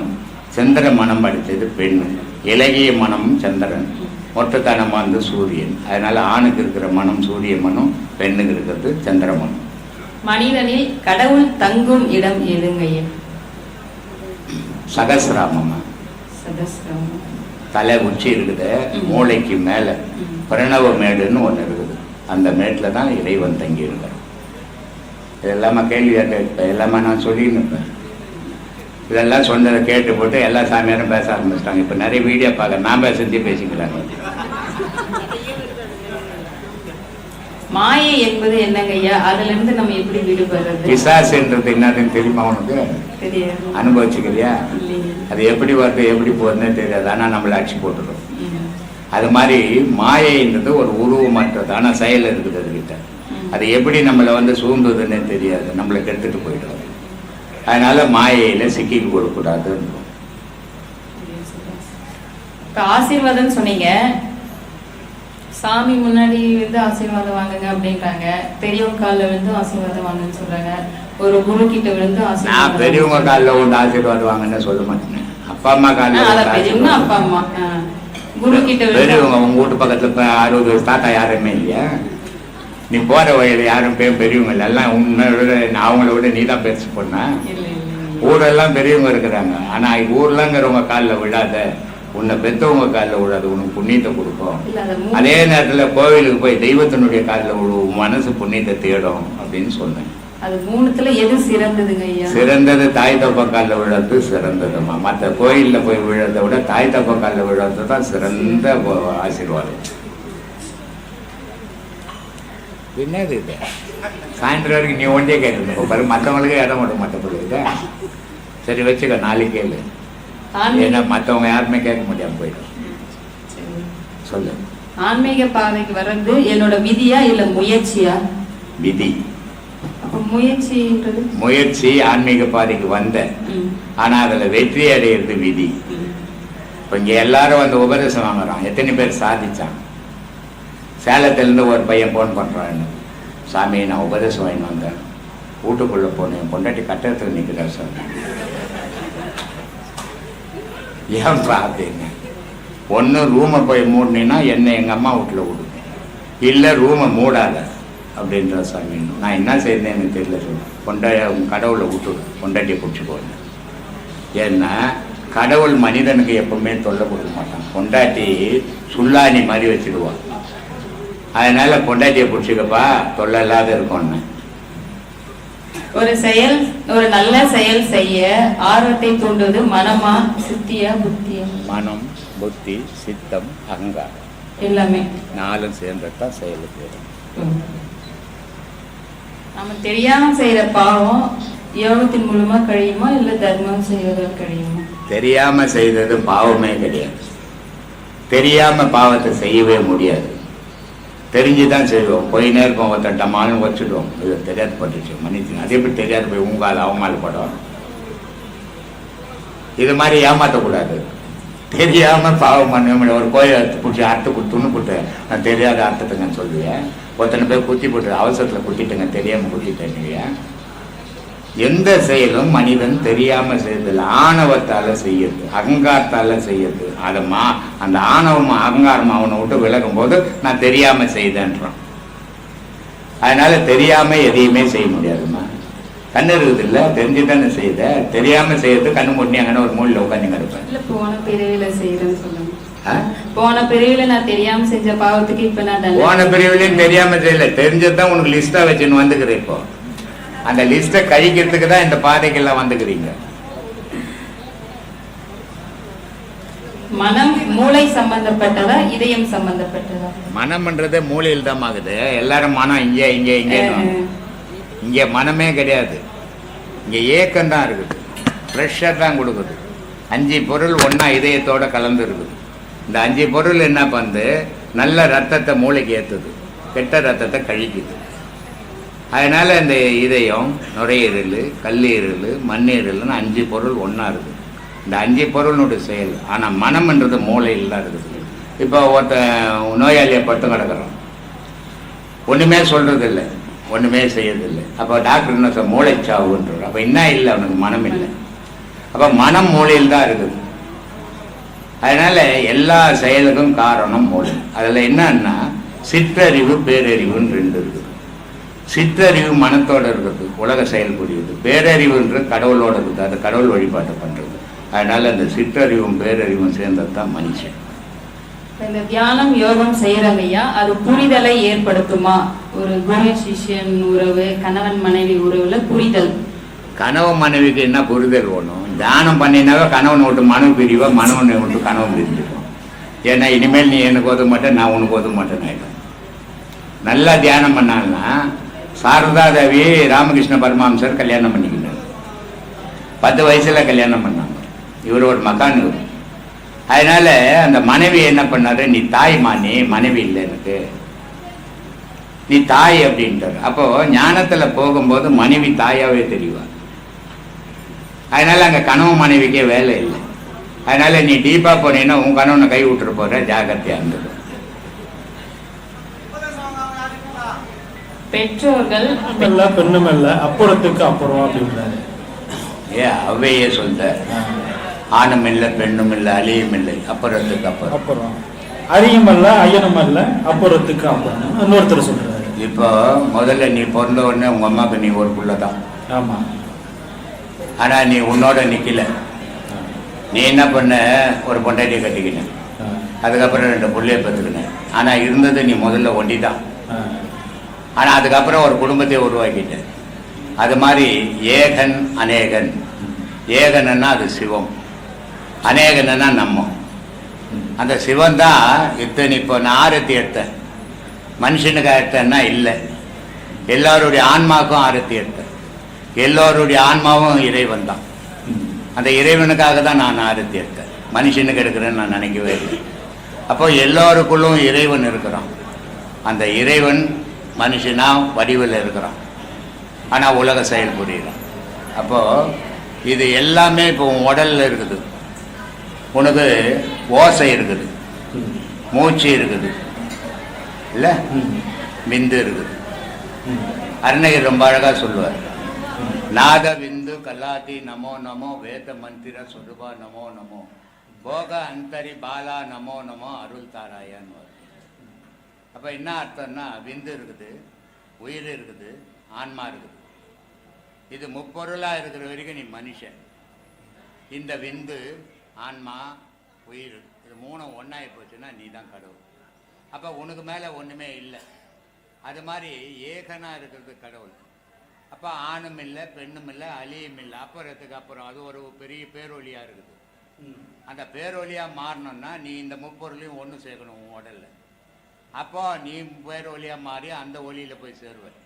சந்திர மனம் படைத்தது பெண். இலகிய மனம் சந்திரன், மொத்தத்தனமாக வந்து சூரியன். அதனால் ஆணுக்கு இருக்கிற மனம் சூரிய மனம், பெண்ணுக்கு இருக்கிறது சந்திர மனம். மனிதனில் கடவுள் தங்கும் இடம் எதுங்கய்யா? சகசிராமமா, சகசிராமம். தலை உச்சி இருக்குது, மூளைக்கு மேலே பிரணவ மேடுன்னு ஒன்று இருக்குது. அந்த மேட்டில் தான் இறைவன் தங்கி இருக்கார். இதெல்லாமா கேள்வி கேட்ட எல்லாமே நான் சொல்லின்னு இருப்பேன். இதெல்லாம் சொன்னதை கேட்டு போட்டு எல்லா சாமியாரும் பேச ஆரம்பிச்சிட்டாங்க. இப்போ நிறைய வீடியோ பார்க்க நான் பேசுறதே பேசிக்கிறாங்க. மாயை என்பது என்னங்கய்யா? அதுல இருந்து நம்ம எப்படி விடுபடுறது? பிசாசுன்றது என்னதுன்னு தெரியுமா உனக்கு? தெரியாது. அனுபவிச்சுக்கிறியா? அது எப்படி வருது எப்படி போகுதுன்னே தெரியாது. ஆனால் நம்மளை அடிச்சு போட்டுடும். அது மாதிரி மாயைன்றது ஒரு உருவமற்றதான செயல் இருக்குது அதுக்கிட்ட. அது எப்படி நம்மளை வந்து சூழ்ந்ததுன்னே தெரியாது, நம்மளை கெடுத்துட்டு போயிடும். அதனால மாயையில் சிக்கிக்கு கொடுக்கூடாது. இப்போ ஆசீர்வாதம் சொன்னீங்க, சாமி முன்னாடி வந்து ஆசீர்வாதம் வாங்குங்க அப்படின்றாங்க. பெரியவங்க காலில் விழுந்து ஆசீர்வாதம் வாங்குன்னு சொல்றாங்க. ஒரு குரு கிட்ட விழுந்து ஆசீர்வாதம். நான் பெரியவங்க காலில் விழுந்து ஆசீர்வாதம் வாங்கன்னு சொல்ல மாட்டேன். அப்பா அம்மா காலில், பெரியவங்க அப்பா அம்மா, குரு கிட்ட பெரியவங்க. உங்க வீட்டு பக்கத்துல 60 வயசு தாத்தா யாருமே இல்லையா? நீ போற வழியில யாரும் பெரியவங்க இல்லை, எல்லாம் உன்னோட அவங்கள விட நீ தான் பெருசு பண்ண. ஊரெல்லாம் பெரியவங்க இருக்கிறாங்க. ஆனா ஊர்லங்கிறவங்க காலில் விழாத, உன்னை பெற்றவங்க காலில் விழாது, உனக்கு புண்ணியத்தை கொடுக்கும். அதே நேரத்தில் கோவிலுக்கு போய் தெய்வத்தினுடைய காலில் விழுவும், மனசு புண்ணியத்தை தேடும் அப்படின்னு சொன்னேன். அது மூணுத்துல எது சிறந்ததுங்க ஐயா? சிறந்தது தாய் தப்பா காலில் விழுறது சிறந்ததுமா. மற்ற கோயிலில் போய் விழுறதை விட தாய் தப்பா காலில் விழுறது தான் சிறந்த ஆசீர்வாதம். என்னது இது? சாயந்தரம் வரைக்கும் நீ ஒன்றே கேட்கணும் பாரு, மற்றவங்களுக்கு இடம் விட மாட்டேங்குது. சரி வச்சுக்க, நாளைக்கு கேளு. ஏன்னா மற்றவங்க யாருமே கேட்க முடியாம போயிடும். சொல்லு. ஆன்மீக பாதைக்கு வர்றது என்னோட விதியா இல்ல முயற்சியா? விதி. முயற்சி ஆன்மீக பாதைக்கு வந்த, ஆனா அதுல வெற்றி அடையிறது விதி. இப்ப இங்க எல்லாரும் வந்து உபதேசம் வாங்குறான். எத்தனை பேர் சாதிச்சான்? சேலத்திலிருந்து ஒரு பையன் போன் பண்றான்னு, சாமி நான் உபதேசம் வாங்கிட்டு வந்தேன், வீட்டுக்குள்ள போனேன், பொண்டாட்டி கட்டடத்துல நிற்கிறார் சார். ஏன்பா அப்படின்னு. ஒன்று ரூமை போய் மூடினீன்னா என்ன எங்கள் அம்மா வீட்டில் விடுங்க, இல்லை ரூமை மூடாத அப்படின்ற சாமி. நான் என்ன செய்யறேன்னு எனக்கு தெரியல சார். கடவுளை விட்டுடு, பொண்டாட்டியை பிடிச்சிக்கோங்க. ஏன்னா கடவுள் மனிதனுக்கு எப்பவுமே தொல்லை கொடுக்க மாட்டான். பொண்டாட்டி சுல்லாணி மாதிரி வச்சுடுவான். அதனால பொண்டாட்டியை பிடிச்சிக்கப்பா, தொல்லை இல்லாத இருக்கும்னு. ஒரு செயல், ஒரு நல்ல செயல் செய்ய ஆர்வத்தை தூண்டுவது மனமா சித்தியா புத்தியா? மனம், புத்தி, சித்தம், அகங்காரம் எல்லாமே 4 சேர்ந்ததான் செயலுக்கு வரும். நம்ம தெரியாம செய்யற பாவம் யோகத்தின் மூலமா கழியுமா இல்ல தர்மம் செய்வதால் கழியுமா? தெரியாம செய்தது பாவமே கிடையாது. தெரியாம பாவத்தை செய்யவே முடியாது. தெரிஞ்சுதான் செய்வோம். போய் நேரம் ஒருத்தன் டமாலும் வச்சுடுவோம். இது தெரியாது பட்டுச்சு மன்னிச்சு. அதே எப்படி தெரியாது போய் உங்கால் அவமானப்படும். இது மாதிரி ஏமாற்றக்கூடாது. தெரியாம பாவம் பண்ண ஒரு கோயில் பிடிச்சி அறுத்து துண்ணு போட்டு நான் தெரியாத அர்த்தத்துங்கன்னு சொல்லுவேன். ஒருத்தனை போய் குத்தி போட்டு அவசரத்தில் குத்திட்டுங்க, தெரியாம குத்திட்டேங்க. எந்த செயலும் மனிதன் தெரியாம செய்யறதில்லை, ஆணவத்தால செய்யறது, அகங்காரத்தால செய்யறது. அதை அந்த ஆணவம் அகங்காரம் அவனை விட்டு விலகும் போது நான் தெரியாம செய்தேன்றான். அதனால தெரியாம எதையுமே செய்ய முடியாதுமா. கண்ணு இருக்குது இல்லை, தெரிஞ்சுதானே செய்த. தெரியாம செய்யறது கண்ணு மூட்டி அங்கே ஒரு மூலையில் உட்காந்து கிடப்பேன். போன பிரிவில செய்யறேன்னு சொல்லுங்க. போன பிரிவில நான் தெரியாம செஞ்ச பாவத்துக்கு இப்ப நான் போன பிரிவிலையும் தெரியாம செய்யல, தெரிஞ்சதுதான் உனக்கு லிஸ்டா வச்சுன்னு வந்துக்கிறேன். இப்போ அந்த லிஸ்ட்டை கழிக்கிறதுக்கு தான் இந்த பாதைக்கெல்லாம் வந்துக்கிறீங்க. மனம் மூளை சம்பந்தப்பட்டதா இதயம் சம்பந்தப்பட்டதா? மனம்ன்றதே மூளையில் தான் ஆகுது. எல்லாரும் மனம் இங்கே இங்கே இங்கே. இங்கே மனமே கிடையாது. இங்கே ஏக்கம் தான் இருக்குது, ப்ரெஷர் தான் கொடுக்குது. 5 பொருள் ஒன்றா இதயத்தோட கலந்து இருக்குது. இந்த 5 பொருள் என்ன பண்ணுது? நல்ல ரத்தத்தை மூளைக்கு ஏற்றுது, கெட்ட ரத்தத்தை கழிக்குது. அதனால இந்த இதயம், நுரையீரல், கல்லீரல், மண்ணீரல்னு 5 பொருள் ஒன்றா இருக்குது. இந்த 5 பொருளுடைய செயல். ஆனால் மனம்ன்றது மூளையில் தான் இருக்குது. இப்போ ஒருத்தன் நோயாளியை பட்டு கிடக்குறான், ஒன்றுமே சொல்கிறதில்லை, ஒன்றுமே செய்யறதில்லை. அப்போ டாக்டர் என்ன சொல்ல, மூளைச்சாவுன்றார். அப்போ என்ன இல்லை, அவனுக்கு மனம் இல்லை. அப்போ மனம் மூளையில் தான் இருக்குது. அதனால் எல்லா செயலுக்கும் காரணம் மூளை. அதில் என்னன்னா சிற்றறிவு பேரறிவுன்னு 2 இருக்குது. சிற்றறிவு மனத்தோடு இருக்குது, உலக செயல் புரியுது. பேரறிவுன்றது கடவுளோடு இருக்குது, அது கடவுள் வழிபாட்டை பண்ணுறது. அதனால் அந்த சிற்றறிவும் பேரறிவும் சேர்ந்தது தான் மனுஷன். இந்த தியானம் யோகம் செய்யறாங்க ஐயா, அது புரிதலை ஏற்படுத்துமா? ஒரு குரு சிஷ்யன் உறவு, கணவன் மனைவி உறவுல புரிதல். கணவன் மனைவிக்கு என்ன புரிதல் வேணும்? தியானம் பண்ணினாவே கணவன் விட்டு மனைவி பிரிவா, மனவனை விட்டு கணவன் பிரிஞ்சிடும். ஏன்னா இனிமேல் நீ எனக்கு ஒதுக்க மாட்டேன், நான் உனக்கு ஒதுக்க மாட்டேன்னு ஆகிடும். நல்லா தியானம் பண்ணாங்கன்னா சாரதா தேவி ராமகிருஷ்ண பரமஹம்சர் கல்யாணம் பண்ணிக்கிட்டார். 10 வயசுல கல்யாணம் பண்ணாங்க. இவரோட மகான் இவர். அதனால அந்த மனைவி என்ன பண்ணாரு, நீ தாய்மா, நீ மனைவி இல்லை எனக்கு, நீ தாய் அப்படின்ட்டார். அப்போ ஞானத்துல போகும்போது மனைவி தாயாவே தெரிவார். அதனால அங்க கணவன் மனைவிக்கே வேலை இல்லை. அதனால நீ டீப்பா போனீங்கன்னா உன் கணவனை கை விட்டுற போற, ஜாகிரதையா இருந்தது. பெற்றோர்கள் பெண்ணும் இல்ல அப்புறத்துக்கு அப்புறம் அப்படின்றாரு. அவையே சொல்ற, ஆணும் இல்லை பெண்ணும் இல்லை அழியும் இல்லை, அப்புறத்துக்கு அப்புறம். அப்புறம் அழியும் அல்ல ஐயனும் அல்ல, அப்புறத்துக்கு அப்புறம் இன்னொருத்தர் சொல்றாரு. இப்போ முதல்ல நீ பிறந்த உடனே உங்க அம்மாவுக்கு நீ ஒரு புள்ள தான். ஆமா. ஆனா நீ உன்னோட நிக்கல. நீ என்ன பண்ண, ஒரு பொண்டாட்டியை கட்டிக்கின, அதுக்கப்புறம் 2 புள்ளைய பெற்றுக்கின. ஆனா இருந்தது நீ முதல்ல ஒண்டி தான். ஆனா அதுக்கப்புறம் ஒரு குடும்பத்தை உருவாக்கிட்ட. அது மாதிரி ஏகன் அநேகன். ஏகன்னா அது சிவம், அநேகன்னா நம்ம. அந்த சிவன் தான் இத்தனை. இப்போ நான் ஆரத்தி எடுத்தேன், மனுஷனுக்கு எடுத்தேன்னா இல்லை, எல்லாருடைய ஆன்மாவுக்கும் ஆரத்தி எடுத்தேன். எல்லோருடைய ஆன்மாவும் இறைவன் தான். அந்த இறைவனுக்காக தான் நான் ஆரத்தி எடுத்தேன், மனுஷனுக்கு எடுக்கிறேன்னு நான் நினைக்கவே இல்லை. அப்போ எல்லோருக்குள்ளும் இறைவன் இருக்கிறான். அந்த இறைவன் மனுஷனா வடிவில் இருக்கிறான், ஆனால் உலக செயல் புரியுறான். அப்போது இது எல்லாமே இப்போ உடலில் இருக்குது. உனக்கு ஓசை இருக்குது, மூச்சு இருக்குது, இல்லை விந்து இருக்குது. அருணகிரி ரொம்ப அழகாக சொல்லுவார், நாத விந்து கல்லாதி நமோ நமோ, வேத மந்திர சுருபா நமோ நமோ, போக அந்தரி பாலா நமோ நமோ, அருள் தாராயான்னு. அப்போ என்ன அர்த்தம்னா, விந்து இருக்குது, உயிர் இருக்குது, ஆன்மா இருக்குது. இது முப்பொருளாக இருக்கிற வரைக்கும் நீ மனுஷன். இந்த விந்து, ஆன்மா, உயிர், இது 3 ஒன்றாகி போச்சுன்னா நீ தான் கடவுள். அப்போ உனக்கு மேலே ஒன்றுமே இல்லை. அது மாதிரி ஏகனாக இருக்கிறது கடவுள். அப்போ ஆணும் இல்லை பெண்ணும் இல்லை அழியும் இல்லை, அப்புறத்துக்கு அப்புறம். அது ஒரு பெரிய பேரொழியாக இருக்குது. அந்த பேரொழியாக மாறணும்னா நீ இந்த முப்பொருளையும் ஒன்று சேர்க்கணும் உன் உடலில். அப்போ நீ வேறு ஒளியாக மாறி அந்த ஒளியில் போய் சேருவார்.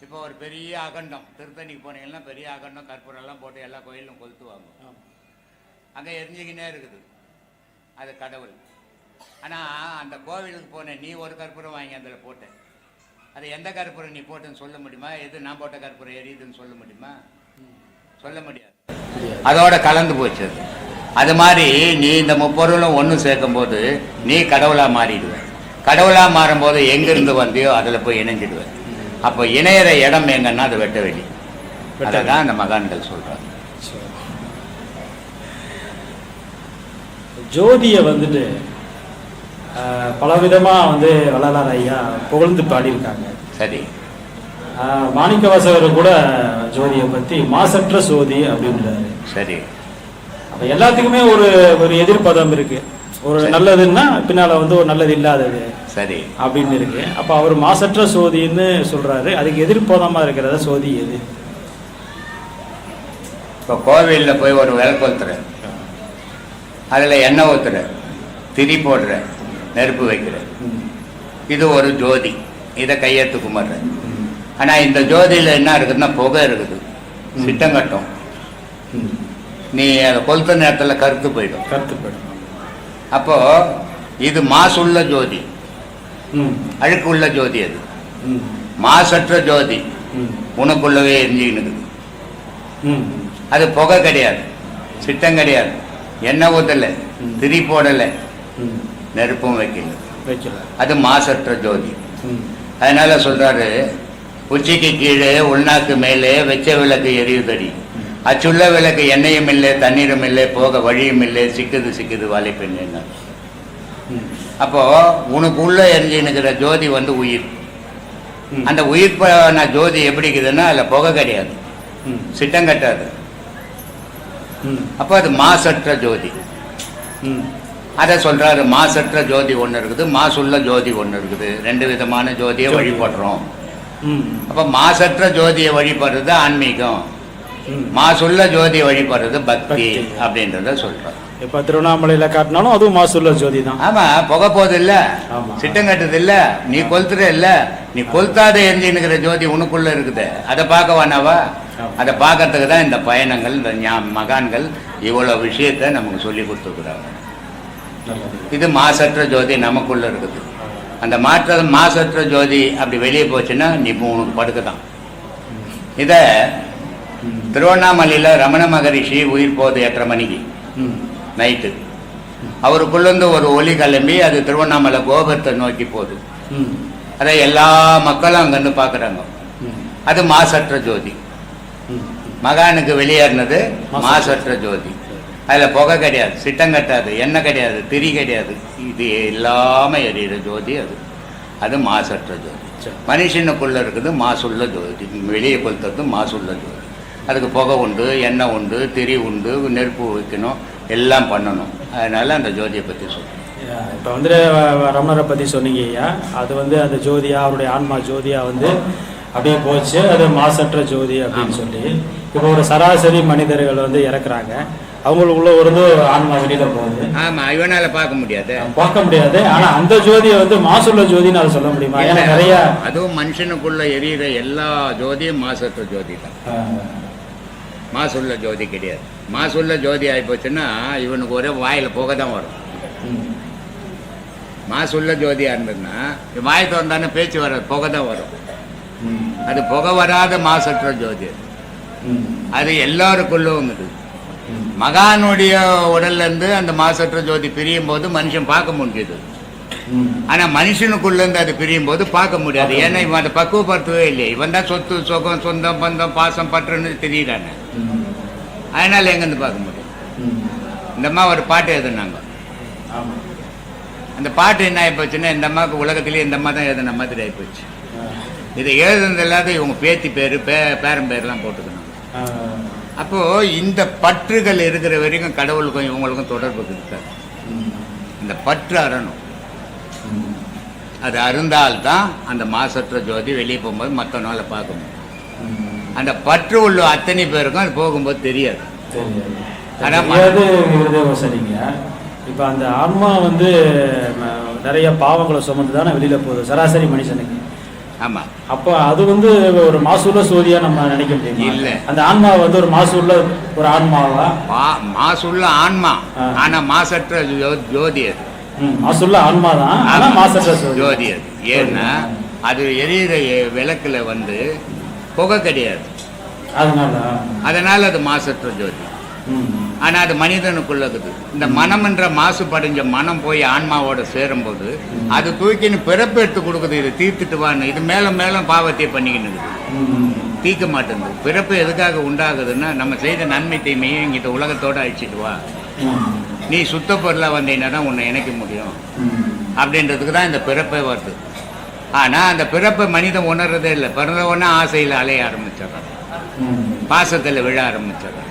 இப்போ ஒரு பெரிய அகண்டம், திருத்தணிக்கு போனீங்கன்னா பெரிய அகண்டம், கற்பூரெல்லாம் போட்டு எல்லா கோயிலும் கொளுத்துவாங்க. அங்கே எரிஞ்சிக்கினே இருக்குது, அது கடவுள். ஆனால் அந்த கோவிலுக்கு போனேன், நீ ஒரு கற்பூரம் வாங்கி அதில் போட்டேன். அது எந்த கற்பூரம் நீ போட்டுன்னு சொல்ல முடியுமா? எது நான் போட்ட கற்பூரம் எரியுதுன்னு சொல்ல முடியுமா? சொல்ல முடியாது. அதோட கலந்து போச்சு. அது மாதிரி நீ இந்த முப்பொருளும் ஒன்று சேர்க்கும் போது நீ கடவுளாக மாறிடுவேன். கடவுளாக மாறும்போது எங்கிருந்து வந்தியோ அதில் போய் இணைஞ்சிடுவேன். அப்போ இணையிற இடம் எங்கன்னா அது வெட்ட வெளி. அதை தான் அந்த மகான்கள் சொல்கிறாங்க. ஜோதியை வந்துட்டு பலவிதமாக வள்ளலார் ஐயா புகழ்ந்து பாடியிருக்காங்க. சரி. மாணிக்கவாசகர் கூட ஜோதியை பற்றி மாசற்ற ஜோதி அப்படின்றாரு. சரி. அப்போ எல்லாத்துக்குமே ஒரு ஒரு எதிர்ப்பதம் இருக்கு. ஒரு நல்லதுன்னா பின்னால ஒரு நல்லது இல்லாதது சரி அப்படின்னு இருக்கு. அப்ப அவர் மாசற்ற சோதின்னு சொல்றாரு. அதுக்கு எதிர்ப்பதமா இருக்கிறத சோதி எது? இப்போ கோவிலில் போய் ஒரு விளக்கு கொளுத்துற, அதில் எண்ணெய் ஊற்றுற, திரி போடுற, நெருப்பு வைக்கிற, இது ஒரு ஜோதி. இதை கையெழுத்து கும்பிட்ற. ஆனால் இந்த ஜோதியில் என்ன இருக்குதுன்னா புகை இருக்குது, சிட்டங்கட்டும். நீ அதை கொளுத்த நேரத்தில் கருத்து போயிடும். அப்போ இது மாசுள்ள ஜோதி, அழுக்கு உள்ள ஜோதி. அது மாசற்ற ஜோதி, உனக்குள்ளவே எரிஞ்சுக்கினுக்குது. அது புகை கிடையாது, சிட்டம் கிடையாது, எண்ணெய் ஊற்றலை, ம். திரி போடலை, ம். நெருப்பும் வைக்கல. வைக்கல. அது மாசற்ற ஜோதி. ம். அதனால சொல்றாரு, உச்சிக்கு கீழே உள்நாக்கு மேலே வெச்ச விளக்கு எரியுதடி, அச்சுள்ள விளக்கு எண்ணெயும் இல்லை தண்ணீரும் இல்லை போக வழியும் இல்லை சிக்குது வாழைப்பெண்ணு. ம். அப்போ உனக்கு உள்ள எரிஞ்சுனுக்கிற ஜோதி வந்து உயிர். ம். அந்த உயிர் பண்ண ஜோதி எப்படி இருக்குதுன்னா அதில் புகை கிடையாது, ம். சிட்டம் கட்டாது. ம். அப்போ அது மாசற்ற ஜோதி. ம். அதை சொல்றாரு, மாசற்ற ஜோதி ஒன்று இருக்குது, மாசுள்ள ஜோதி ஒன்று இருக்குது. ரெண்டு விதமான ஜோதியை வழிபடுறோம். ம். அப்போ மாசற்ற ஜோதியை வழிபடுறது ஆன்மீகம், ம். மாசுள்ள ஜோதியை வழிபடுறது பக்தி பக்தி. அப்படின்றத சொல்றாரு. இப்ப திருவண்ணாமலையில காட்டினாலும் அதுவும் மாசுள்ள ஜோதி தான். ஆமா, புகை போகுது இல்ல, ஆமா. சிட்டம் கட்டுது இல்ல, நீ கொளுத்துற இல்ல, நீ கொளுத்தாத எரிஞ்சுன்னுக்கிற ஜோதி உனக்குள்ள இருக்குது. அதை பார்க்க வேணாவா? ஆமா. அதை பார்க்கறதுக்கு தான் இந்த பயணங்கள், இந்த மகான்கள் இவ்வளோ விஷயத்த நமக்கு சொல்லி கொடுத்துருக்குறாங்க. நல்லது. இது மாசற்ற ஜோதி நமக்குள்ள இருக்குது. அந்த மாசற்ற ஜோதி அப்படி வெளியே போச்சுன்னா நீ உனக்கு படுக்க தான். இதை ம். திருவண்ணாமலையில் ரமண மகரிஷி உயிர் போகுது 8:30 மணிக்கு ம். நைட்டு. அவருக்குள்ளேருந்து ஒரு ஒலி கிளம்பி அது திருவண்ணாமலை கோபுரத்தை நோக்கி போகுது. ம். அதை எல்லா மக்களும் அங்கேருந்து பார்க்குறாங்க. ம். அது மாசற்ற ஜோதி. ம். மகானுக்கு வெளியேறினது மாசற்ற ஜோதி. அதில் புகை கிடையாது, சிட்டம் கட்டாது, எண்ணெய் கிடையாது, திரி கிடையாது, இது எல்லாமே எரியிற ஜோதி. அது மாசற்ற ஜோதி. சரி. மனுஷனுக்குள்ள இருக்குது மாசுள்ள ஜோதி, வெளியே கொளுத்துறது மாசுள்ள ஜோதி. அதுக்கு புகை உண்டு, எண்ணெய் உண்டு, திரி உண்டு, நெருப்பு வைக்கணும், எல்லாம் பண்ணணும். அதனால அந்த ஜோதியை பற்றி சொல்றேன். இப்போ வந்து ரமணரை பற்றி சொன்னீங்க ஐயா, அது வந்து அந்த ஜோதியா அவருடைய ஆன்மா ஜோதியா வந்து அப்படியே போச்சு, அது மாசற்ற ஜோதி அப்படின்னு சொல்லி. இப்போ ஒரு சராசரி மனிதர்கள் வந்து இறக்குறாங்க, அவங்களுக்குள்ள ஒரு ஆன்மா வெளியில போகுது. ஆமா, இவனால பார்க்க முடியாது, பார்க்க முடியாது. ஆனா அந்த ஜோதியை வந்து மாசுள்ள ஜோதின்னு அதை சொல்ல முடியுமா? ஏன்னா நிறைய அதுவும் மனுஷனுக்குள்ள எரியிற எல்லா ஜோதியும் மாசற்ற ஜோதி தான், மாசுள்ள ஜோதி கிடையாது. மாசுள்ள ஜோதி ஆகிப்போச்சுன்னா இவனுக்கு ஒரே வாயில் புகை தான் வரும். மாசுள்ள ஜோதியாக இருந்ததுன்னா வாய் திறந்தானே பேச்சு வராது, புகை தான் வரும். அது புகை வராத மாசற்ற ஜோதி. அது எல்லாருக்குள்ளும் இருக்குது. மகானுடைய உடல்லேருந்து அந்த மாசற்ற ஜோதி பிரியும் போது மனுஷன் பார்க்க முடியுது. ஆனால் மனுஷனுக்குள்ளேருந்து அது பிரியும் போது பார்க்க முடியாது. ஏன்னா இவன் அதை பக்குவப்படுத்தவே இல்லையே. இவன் தான் சொத்து சுகம் சொந்தம் பந்தம் பாசம் பற்றுன்னு தெரியுறானே, அதனால எங்கேருந்து பார்க்க முடியும்? இந்த அம்மா ஒரு பாட்டு எழுதுனாங்க. அந்த பாட்டு என்ன ஆகிப்போச்சுன்னா, இந்த அம்மாவுக்கு உலகத்திலேயே இந்த அம்மா தான் எழுதுன மாதிரி ஆகிப்போச்சு. இதை எழுதுனது இல்லாத இவங்க பேத்தி பேர் பேரன் பேர்லாம் போட்டுக்கணும். அப்போது இந்த பற்றுகள் இருக்கிற வரைக்கும் கடவுளுக்கும் இவங்களுக்கும் தொடர்பு இருக்காது. இந்த பற்று அறணும். அது அருந்தால்தான் அந்த மாசற்ற ஜோதி வெளியே போகும்போது மற்றவனால பார்க்க முடியும். அந்த பற்று உள்ள அத்தனை பேருக்கும் அது போகும்போது தெரியாது. சரிங்க. இப்போ அந்த ஆன்மா வந்து நிறைய பாவங்களை சுமந்து தானே வெளியில போகுது சராசரி மனுஷனுக்கு. ஆமா. அப்போ அது வந்து ஒரு மாசுள்ள ஜோதியா நம்ம நினைக்க முடியும்? இல்ல, அந்த ஆன்மா வந்து ஒரு மாசுள்ள ஒரு ஆன்மாவா? மாசுள்ள ஆன்மா, ஆனா மாசற்ற ஜோதி. அது மாசுள்ள ஆன்மா தான், ஆனா மாசற்ற ஜோதி. அது ஏன்னா அது எரியிற விளக்குல வந்து புகை கிடையாது, அதனால அது மாசற்ற ஜோதி. ஆனா அது மனிதனுக்குள்ள இருக்குது. இந்த மனம் என்ற மாசு படிஞ்ச மனம் போய் ஆன்மாவோட சேரும்போது அது தூக்கின்னு பிறப்பு எடுத்து கொடுக்குது. இது தீர்த்துட்டு வான்னு, இது மேலும் மேலும் பாவத்தையே பண்ணிக்கின்னு இருக்குது, தீர்க்க மாட்டேங்குது. பிறப்பு எதுக்காக உண்டாகுதுன்னா, நம்ம செய்த நன்மை தீமையை இங்கிட்ட உலகத்தோட அழிச்சிட்டு வா, நீ சுத்த பொருளாக வந்தீங்கன்னா தான் உன்னை இணைக்க முடியும் அப்படின்றதுக்கு தான் இந்த பிறப்பே வருது. ஆனால் அந்த பிறப்பை மனிதன் உணர்றதே இல்லை. பிறந்த உடனே ஆசையில் அலைய ஆரம்பிச்சிடறான், பாசத்தில் விழ ஆரம்பிச்சிடறான்.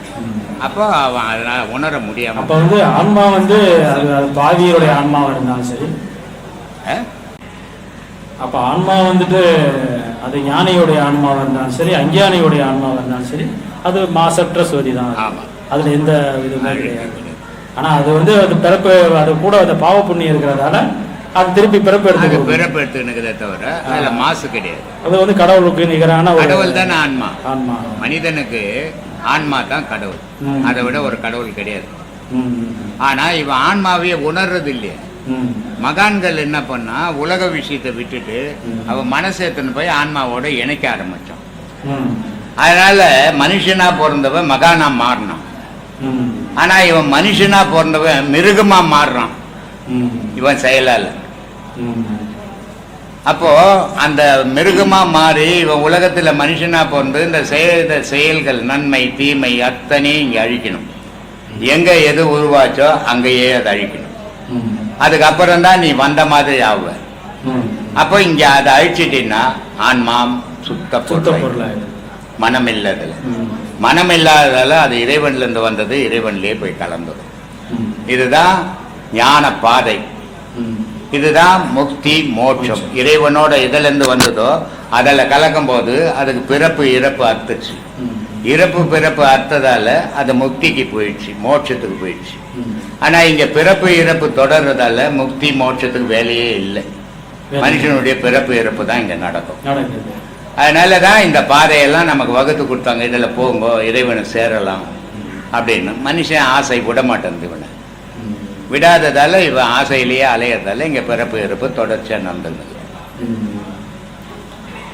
அப்போ அவன் அதனால் உணர முடியாமல். அப்போ வந்து ஆன்மா வந்து அது பாவியருடைய ஆன்மாவாக இருந்தாலும் சரி, அப்போ ஆன்மா வந்துட்டு அது ஞானியுடைய ஆன்மாவாக இருந்தாலும் சரி, அஞ்ஞானியுடைய ஆன்மாவாக இருந்தாலும் சரி, அது மாசற்ற சோதி தான். ஆமாம், அதில் எந்த விதமே கிடையாது. ஆனால் அது வந்து அது பிறப்பு, அது கூட அந்த பாவ புண்ணியம் இருக்கிறதால அது திருப்பி பிறப்பு எடுத்துக்கிறதே தவிர அதில் மாசு கிடையாது. அது வந்து கடவுளுக்கு நிகரான கடவுள் தானே ஆன்மா. ஆன்மா மனிதனுக்கு ஆன்மா தான் கடவுள், அதை விட ஒரு கடவுள் கிடையாது. ஆனால் இவன் ஆன்மாவையே உணர்றது இல்லையே. மகான்கள் என்ன பண்ணா, உலக விஷயத்தை விட்டுட்டு அவன் மனசேத்தனை போய் ஆன்மாவோட இணைக்க ஆரம்பிச்சான். அதனால மனுஷனா பிறந்தவன் மகானா மாறினான். ஆனால் இவன் மனுஷனாக பிறந்தவன் மிருகமாக மாறுறான் இவன் செயலால். அப்போ அந்த மிருகமா மாறி இவன் உலகத்துல மனுஷனா பிறந்து இந்த செய்த செயல்கள் நன்மை தீமை அத்தனையும் இங்க அழிக்கணும். எங்க எது உருவாச்சோ அங்கேயே அதை அழிக்கணும். அதுக்கப்புறம் தான் நீ வந்த மாதிரி ஆகுவ. அப்போ இங்க அதை அழிச்சிட்டீங்கன்னா ஆன்மாம் சுத்த பொருள், மனம் இல்லாதல. மனம் இல்லாததால அது இறைவன்ல இருந்து வந்தது, இறைவன்லயே போய் கலந்துடும். இதுதான் ஞான பாதை, இதுதான் முக்தி மோட்சம். இறைவனோட இதிலிருந்து வந்ததோ அதில் கலக்கும் போது அதுக்கு பிறப்பு இறப்பு அறுத்துச்சு. இறப்பு பிறப்பு அறுத்ததால அது முக்திக்கு போயிடுச்சு, மோட்சத்துக்கு போயிடுச்சு. ஆனா இங்க பிறப்பு இறப்பு தொடர்றதால முக்தி மோட்சத்துக்கு வேலையே இல்லை. மனுஷனுடைய பிறப்பு இறப்பு தான் இங்க நடக்கும். அதனாலதான் இந்த பாதையெல்லாம் நமக்கு வகுத்து கொடுத்தாங்க. இதுல போங்கோ இறைவனை சேரலாம் அப்படின்னு. மனுஷன் ஆசை விட மாட்டேன். இவனை விடாததால இவன் ஆசையிலேயே அலையறதால இங்க பிறப்பு இறப்பு தொடர்ச்சியா நடந்தது.